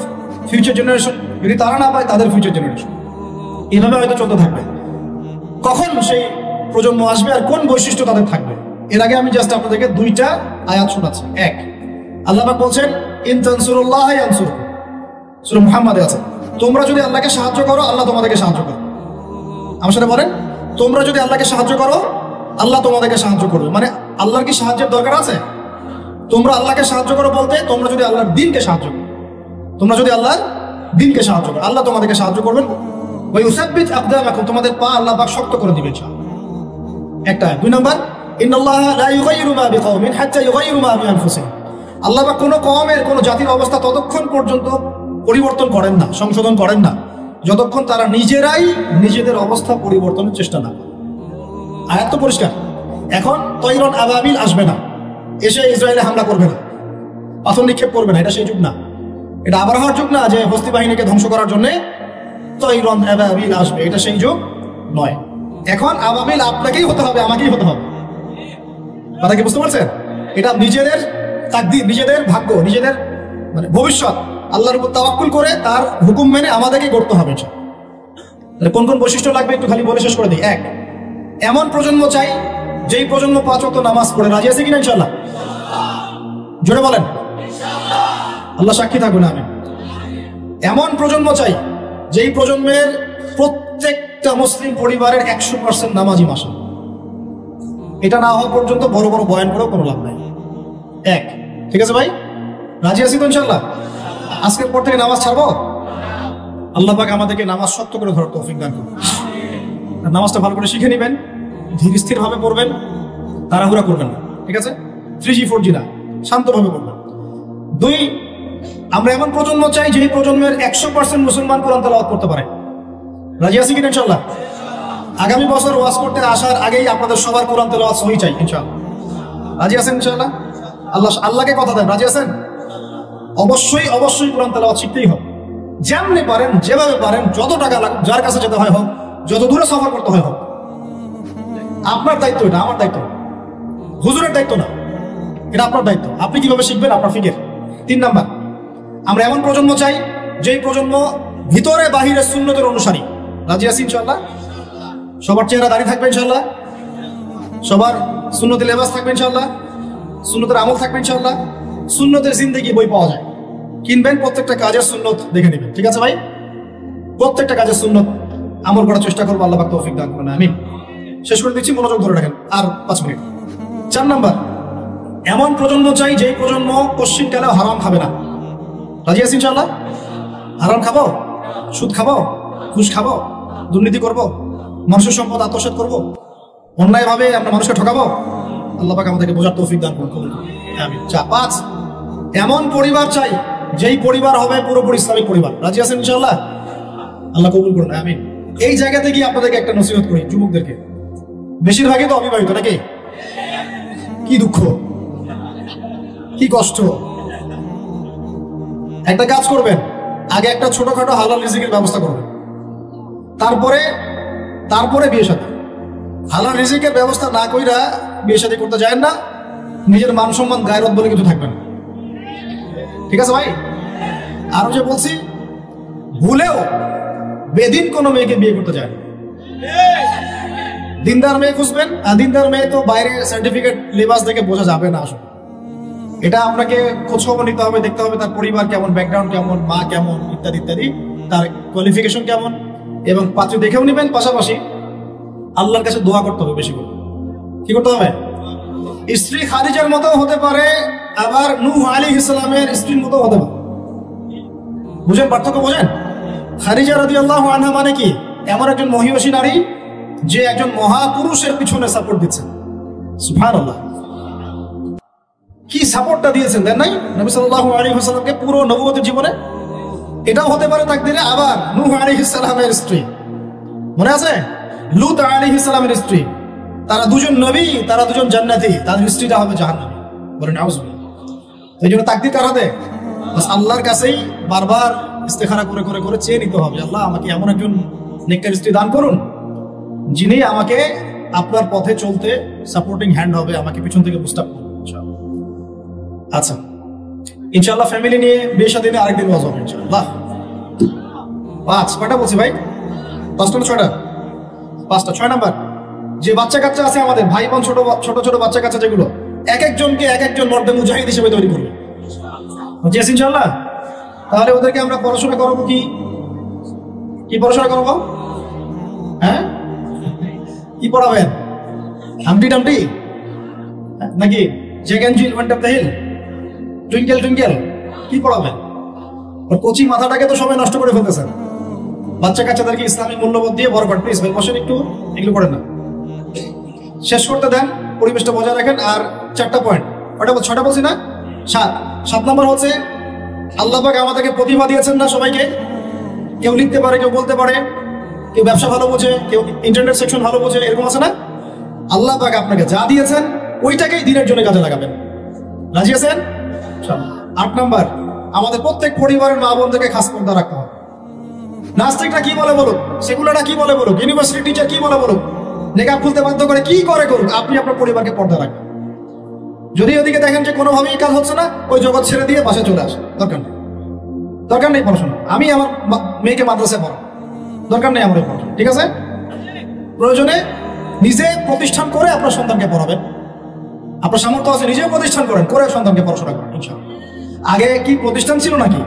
ফিউচার জেনারেশন, যদি তারা না পায় তাদের ফিউচার জেনারেশন, এইভাবে হয়তো চলতে থাকবে। কখন সেই প্রজন্ম আসবে আর কোন বৈশিষ্ট্য তাদের থাকবে, এর আগে আমি জাস্ট আপনাদেরকে 2টা আয়াত শোনাচ্ছি। এক, আল্লাহ পাক বলছেন ইন তানসুরুল্লাহ ইয়ানসুরকুম, সূরা মুহাম্মাদে আছে, তোমরা যদি আল্লাহকে সাহায্য করো আল্লাহ তোমাদেরকে সাহায্য করবে। আমার সাথে বলেন, তোমরা যদি আল্লাহকে সাহায্য করো আল্লাহ তোমাদেরকে সাহায্য করবে। মানে আল্লাহর কি সাহায্যের দরকার আছে? তোমরা আল্লাহকে সাহায্য করো বলতে তোমরা যদি আল্লাহর দ্বীনকে সাহায্য করো, তোমরা যদি আল্লাহর দ্বীনকে সাহায্য করো আল্লাহ তোমাদেরকে সাহায্য করবেন। ওয়া ইউসাব্বিত আকদামাকুম, তোমাদের পা আল্লাহ পাক শক্ত করে দিবেন। একটা। 2 নাম্বার, ইন্নাল্লাহা লা ইউগাইয়িরু মা বিকওমিন হাত্তা ইউগাইয়িরু মা বিআনফুসিহিম, আল্লাহ পাক কোনো কওমের কোনো জাতির অবস্থা ততক্ষণ পর্যন্ত পরিবর্তন করেন না, সংশোধন করেন না, যতক্ষণ তারা নিজেরাই নিজেদের অবস্থা পরিবর্তনের চেষ্টা না করে। আয়াত তো পরিষ্কার। এখন তৈরন আবাবিল আসবে না, এসে ইসরায়েলে হামলা করবে না, পাথর নিক্ষেপ করবে না, এটা সেই যুগ না। এটা আবরাহার যুগ না যে হস্তি বাহিনীকে ধ্বংস করার জন্য তৈরন আবাবিল আসবে, এটা সেই যুগ নয়। এখন আবাবিল আপনাকেই হতে হবে, আমাকেই হতে হবে। কথা কি বুঝতে পারছেন? এটা নিজেদের তাকদীর, নিজেদের ভাগ্য, নিজেদের মানে ভবিষ্যৎ আল্লাহর উপর তাওয়াক্কুল করে তার হুকুম মেনে আমাদেরকে করতে হবে। কোন কোন বৈশিষ্ট্য লাগবে একটু খালি বলে শেষ করে দিই। এক, এমন প্রজন্ম চাই যেই প্রজন্ম 5 ওয়াক্ত নামাজ পড়ে। রাজি আছে কিনা ইনশাআল্লাহ? জোরে বলেন। আল্লাহ সাক্ষী থাকুন। আমি এমন প্রজন্ম চাই যেই প্রজন্মের প্রত্যেকটা মুসলিম পরিবারের 100% নামাজি মাসা। এটা না হওয়া পর্যন্ত বড় বড় বয়ান করেও কোনো লাভ নাই। এক, ঠিক আছে ভাই? রাজি আছি তো ইনশাআল্লাহ? আজকের পর থেকে নামাজ ছাড়বো? আল্লাহ পাক আমাদেরকে নামাজ শক্ত করে ধরার তৌফিক দান করুন। নামাজটা ভালো করে শিখে নেবেন, ধীর স্থির ভাবে পড়বেন, তাড়াহুড়া করবেন না, ঠিক আছে? 3G 4G না, শান্তভাবে পড়বেন। 2, আমরা এমন প্রজন্ম চাই যে প্রজন্মের 100% মুসলমান কোরআন তেলাওয়াত করতে পারে। রাজি আছি কিনা ইনশাআল্লাহ? আগামী বছর ওয়াজ করতে আসার আগেই আপনাদের সবার কোরআন তেলাওয়াত সহি চাই ইনশাআল্লাহ। রাজি আছেন ইনশাআল্লাহ? আল্লাহকে কথা দেন, রাজি আছেন? অবশ্যই অবশ্যই কোরআন তেলাওয়াত শিখতেই হবে। যেমনি পারেন, যেভাবে পারেন, যত টাকা লাগুক, যার কাছে যেতে হয় হোক, যত দূরে সফর করতে হয় হোক, আপনার দায়িত্ব এটা, আমার দায়িত্ব, হুজুরের দায়িত্ব না, এটা আপনার দায়িত্ব। আপনি কিভাবে শিখবেন আপনার ফিকির। 3 নাম্বার, আমরা এমন প্রজন্ম চাই যেই প্রজন্ম ভিতরে বাহিরে সুন্নতের অনুসারী। রাজি আছি ইনশাআল্লাহ? সবার চেহারা দাঁড়িয়ে থাকবে ইনশাআল্লাহ, সবার সুন্নতি লেবাস থাকবে ইনশাআল্লাহ, সুন্নতের আমল থাকবে ইনশাআল্লাহ। সুন্নতের জিন্দেগি বই পাওয়া যায়, কিনবেন, প্রত্যেকটা কাজের সুন্নত দেখে নেবেন, ঠিক আছে ভাই? প্রত্যেকটা কাজের সুন্নত আমল করার চেষ্টা করবো, আল্লাহ পাক তৌফিক দান করুন। আমিন। শেষ করে দিচ্ছি, মনোযোগ ধরে রাখেন, আর 5 মিনিট। 4 নাম্বার, এমন প্রজন্ম চাই যেই প্রজন্ম পশ্চিমকালেও হারাম খাবে না। রাজি আছি ইনশাআল্লাহ? হারাম খাবো, সুদ খাবো, ঘুষ খাবো, দুর্নীতি করবো, মানুষের সম্পদ আত্মসাৎ করবো, অন্যায়ভাবে আমরা মানুষকে ঠকাবো। আল্লাহ পাক আমাদেরকে বোঝার তৌফিক দান করুন। আমিন। 5, এমন পরিবার চাই যেই পরিবার হবে পুরোপুরি ইসলামিক পরিবার। রাজি আছেন ইনশাআল্লাহ? আল্লাহ কবুল করুন। আমিন। এই জায়গা থেকে আপনাদেরকে একটা নসিহত করি, যুবকদেরকে, বেশিরভাগই তো অবিবাহিত নাকি? কি দুঃখ, কি কষ্ট। একটা কাজ করবেন, আগে একটা ছোটখাটো হালাল রিজিকের ব্যবস্থা করবেন, তারপরে বিয়ে শাদী। হালাল রিজিকের ব্যবস্থা না কইরা বিয়ে শাদী করতে যায় না, নিজের মান সম্মান গায়রত বলে কিছু থাকবে না, ঠিক আছে ভাই? আরো যে বলছি, ভুলেও বেদিন কোনো মেয়েকে বিয়ে করতে যায় না। দিনদার মেয়ে খুঁজবেন, আর দিনদার মেয়ে তো বাইরে সার্টিফিকেট লেবাস দেখে বোঝা যাবে না আসলে। এটা আপনাকে খোঁজ খবর নিতে হবে, দেখতে হবে তার পরিবার কেমন, ব্যাকগ্রাউন্ড কেমন, মা কেমন, ইত্যাদি ইত্যাদি, তার কোয়ালিফিকেশন কেমন, এবং পাত্র দেখেও নেবেন। পাশাপাশি আল্লাহর কাছে দোয়া করতে হবে বেশি করে। কি করতে হবে? স্ত্রী খাদিজার মতো হতে পারে, আবার নূহ আলাইহিস সালামের স্ত্রীর মতো হতে পারে। বুঝেন পার্থক্য? বোঝেন? খাদিজা রাদিয়াল্লাহু আনহা মানে কি? এমন একজন মহিয়সী নারী যে একজন মহাপুরুষের পিছনে সাপোর্ট দিচ্ছেন। সুবহানাল্লাহ, কি সাপোর্টটা দিয়েছেন দেন নাই নবী সাল্লাল্লাহু আলাইহি ওয়াসাল্লামকে পুরো নবুয়তের জীবনে। এটাও হতে পারে তাকদীরে। আবার নূহ আলাইহিস সালামের স্ত্রী, মনে আছে? লূত আলাইহিস সালামের স্ত্রী, তারা দুজন নবী, তারা দুজন জান্নাতি, তাদের স্ত্রীটা হবে জাহান্নামী। বলেন নাউজুবিল্লাহ। এই জন্য তাকদীর কার হাতে? বাস আল্লাহর কাছেই বারবার ইস্তেখারা করে করে করে চেয়ে নিতে হবে, আল্লাহ আমাকে এমন একজন নেককার স্ত্রী দান করুন যিনি আমাকে আপনার পথে চলতে সাপোর্টিং হ্যান্ড হবে, আমাকে পিছন থেকে বুস্ট আপ করবে ইনশাআল্লাহ। আচ্ছা, ইনশাআল্লাহ ফ্যামিলি নিয়ে বিয়ে শাদী নিয়ে আরেকদিন ওয়াজ হবে ইনশাআল্লাহ। 5 কয়টা বলছি ভাই? 5টা না 6টা? 5টা। 6 নাম্বার, যে বাচ্চা কাচ্চা আছে আমাদের ভাই বোন, ছোট ছোট ছোট বাচ্চা কাচ্চা যেগুলো, এক একজনকে এক একজন মর্দে মুজাহিদ হিসেবে তৈরি করবে ইনশাআল্লাহ। তাহলে ওদেরকে আমরা পড়াশোনা করাবো কি? কি পড়াশোনা করাবো? হ্যাঁ, কি পড়াবেন? হামটি টামটি নাকি Jack and Jill went up the hill, twinkle twinkle, কি পড়াবেন? কচি মাথাটাকে তো সবাই নষ্ট করে ফেলতেছেন। বাচ্চা কাচ্চাদেরকে ইসলামিক মূল্যবোধ দিয়ে বড় করেন। প্লিজ ভাই বসেন, একটু এগুলো করেন না, শেষ করতে দেন, পরিবেশটা বজায় রাখেন। আর 4টা পয়েন্ট, ওটা 6টা বলছি না? 7 নম্বর হচ্ছে আল্লাহ পাক আমাদেরকে প্রতিভা দিয়েছেন না সবাইকে। কেউ লিখতে পারে, কেউ বলতে পারে, কেউ ব্যবসা ভালো বোঝে, কেউ ইন্টারনেট সেকশন ভালো বোঝে, এরকম আছে না? আল্লাহ পাক আপনাকে যা দিয়েছেন ওইটাকেই দিনের জন্য কাজে লাগাবেন। রাজি আছেন? 8 নম্বর, আমাদের প্রত্যেক পরিবারের মা বোনদেরকে খাস পর্দা রাখতে হবে। নাস্তিকরা কি বলে বলুক, সেকুলাররা কি বলে বলুক, ইউনিভার্সিটি টিচার কি বলে বলুক, নেকাব খুলতে বাধ্য করে কি করে করুক, আপনি আপনার পরিবারকে পর্দা রাখবেন। যদি ওদিকে দেখেন যে কোনোভাবেই কাজ হচ্ছে না, ওই জগৎ ছেড়ে দিয়ে বাসায় চলে আসে। দরকার নেই পড়াশোনা। আমি আমার মেয়েকে মাদ্রাসায় পড়াবো, দরকার নেই আমার পড়াশোনা, ঠিক আছে? প্রয়োজনে নিজে প্রতিষ্ঠান করে আপনার সন্তানকে পড়াবেন। আপনার সামর্থ্য আছে, নিজেও প্রতিষ্ঠান করেন, করে সন্তানকে পড়াশোনা করেন ইনশাআল্লাহ। আগে কি প্রতিষ্ঠান ছিল নাকি?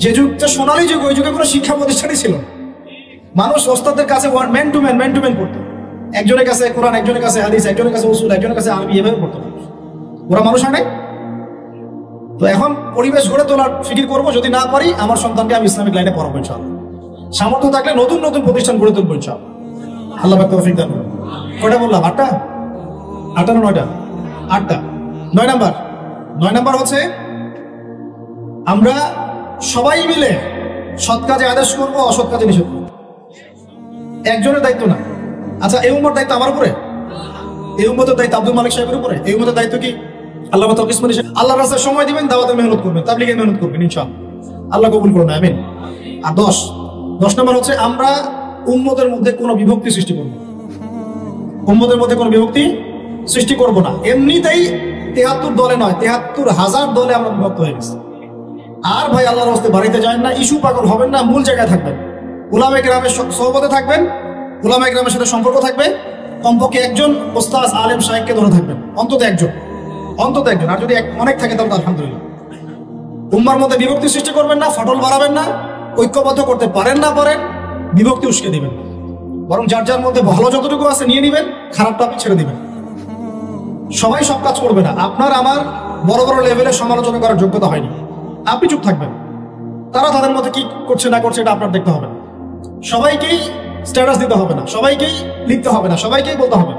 যে যুগটা সোনালী যুগ, ওই যুগে কোনো শিক্ষা প্রতিষ্ঠানই ছিল না। মানুষ ওস্তাদের কাছে ম্যান টু ম্যান পড়তো। একজনের কাছে কোরআন, একজনের কাছে হাদিস, একজনের কাছে উসুল, একজনের কাছে আরবি, এভাবে পড়তো। ওরা মানুষ হয় নাই? তো এখন পরিবেশ গড়ে তোলার ফিকির করবো, যদি না পারি আমার সন্তানকে আমি ইসলামিক লাইনে পড়াবো ইনশাআল্লাহ। সামর্থ্য থাকলে নতুন নতুন প্রতিষ্ঠান গড়ে তুলবো ইনশাআল্লাহ। আল্লাহ পাক তৌফিক দান করুন। কয়টা বললাম? 8টা না 9টা? 8টা। 9 নাম্বার হচ্ছে আমরা সবাই মিলে সৎ কাজে আদেশ করবো, অসৎ কাজে নিষেধ করবো। একজনের দায়িত্ব না। আচ্ছা, এই উম্মতের দায়িত্ব আমার উপরে? এই উম্মতের দায়িত্ব আব্দুল মালিক সাহেবের উপরে? এই উম্মতের দায়িত্ব কি? আল্লাহ আল্লাহর রাস্তায় সময় দিবেন, দাওয়াতে মেহনত করবেন, তাবলীগে মেহনত করবেন ইনশাআল্লাহ। আল্লাহ কবুল করুন, আমিন। আর 10 নম্বর হচ্ছে আমরা উম্মতের মধ্যে কোনো বিভক্তি সৃষ্টি করব না। উম্মতের মধ্যে কোনো বিভক্তি সৃষ্টি করব না। এমনিতেই 73 দলে নয়, 73,000 দলে আমরা বিভক্ত হয়ে গেছি। আর ভাই আল্লাহর রাস্তায় বাড়িতে যান না, ইস্যু পাগল হবেন না, মূল জায়গায় থাকবেন, উলামায়ে কেরামের সোহবতে থাকবেন, উলামায়ে কেরামের সাথে সম্পর্ক থাকবে, কমপক্ষে একজন ওস্তাদ আলেম শাইখকে ধরে থাকবেন, অন্তত একজন। আর যদি অনেক থাকে তাহলে আলহামদুলিল্লাহ। উম্মার মধ্যে বিভক্তি সৃষ্টি করবেন না, ফাটল বাড়াবেন না, ঐক্যবদ্ধ করতে পারেন না পারেন, বিভক্তি উস্কে দিবেন। বরং যার যার মধ্যে ভালো যতটুকু আছে নিয়ে নিবেন, খারাপটা আপনি ছেড়ে দিবেন। সবাই সব কাজ করবে না। আপনার আমার বড় বড় লেভেলে সমালোচনা করার যোগ্যতা হয়নি, আপনি চুপ থাকবেন। তারা তাদের মধ্যে কি করছে না করছে এটা আপনার দেখতে হবে না। সবাইকেই স্ট্যাটাস দিতে হবে না, সবাইকেই লিখতে হবে না, সবাইকেই বলতে হবে।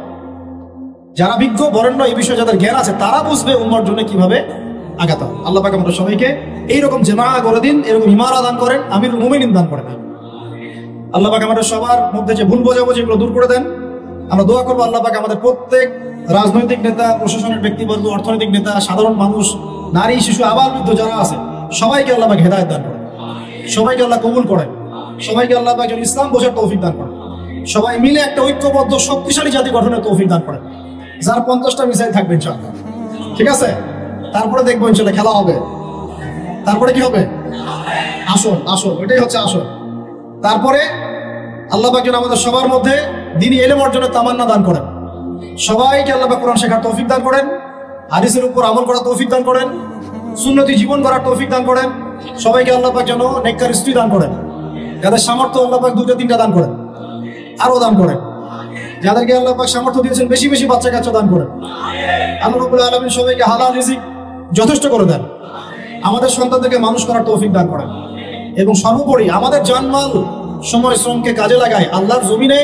যারা বিজ্ঞ বরেণ্য এই বিষয়ে যাদের জ্ঞান আছে তারা বুঝবে উম্মার জন্য কিভাবে আগাতে হবে। আল্লাহ পাক আমাদের সবাইকে এইরকম জামা করে দিন, এরকম ইমারা দান করেন, আমিরুল মুমিনিন দান করেন। আল্লাহ পাক আমাদের সবার মধ্যে যে ভুল বোঝাবুঝি এগুলো দূর করে দেন। আমরা দোয়া করবো আল্লাহ পাক আমাদের প্রত্যেক রাজনৈতিক নেতা, প্রশাসনের ব্যক্তিবর্গ, অর্থনৈতিক নেতা, সাধারণ মানুষ, নারী, শিশু, আবাল বৃদ্ধ যারা আছে সবাইকে আল্লাহ পাক হেদায়েত দান করেন, সবাইকে আল্লাহ কবুল করেন, সবাইকে আল্লাহ পাক ইসলাম বোঝার তৌফিক দান করেন, সবাই মিলে একটা ঐক্যবদ্ধ শক্তিশালী জাতি গঠনের তৌফিক দান করেন, যার 50টা মিসাইল থাকবে ইনশাআল্লাহ। ঠিক আছে? তারপরে দেখবো ইনশাআল্লাহ খেলা হবে। তারপরে কি হবে? আসল এটাই হচ্ছে আসল। তারপরে আল্লাহ পাক যেন আমাদের সবার মধ্যে দ্বীনি ইলম অর্জনের তামান্না দান করেন। সবাইকে আল্লাহ পাক কোরআন শেখার তৌফিক দান করেন, হাদিসের উপর আমল করার তৌফিক দান করেন, সুন্নতি জীবন করার তৌফিক দান করেন। সবাইকে আল্লাহ পাক যেন নেককার স্ত্রী দান করেন, যাদের সামর্থ্য আল্লাহ পাক 2টা 3টা দান করেন, আরো দান করেন। যাদেরকে আল্লাহ পাক সামর্থ্য দিয়েছেন বেশি বেশি বাচ্চা কাচ্চা দান করেন। আল্লাহ রাব্বুল আলামিন সবাইকে হালাল রিজিক যথেষ্ট করে দেন, আমাদের সন্তানদেরকে মানুষ করার তৌফিক দান করেন এবং সর্বোপরি আমাদের জানমাল সময় শ্রমকে কাজে লাগায় আল্লাহর জমিনে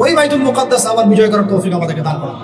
ওই বাইতুল মুকাদ্দাস আবার বিজয় করার তৌফিক আমাদেরকে দান করেন।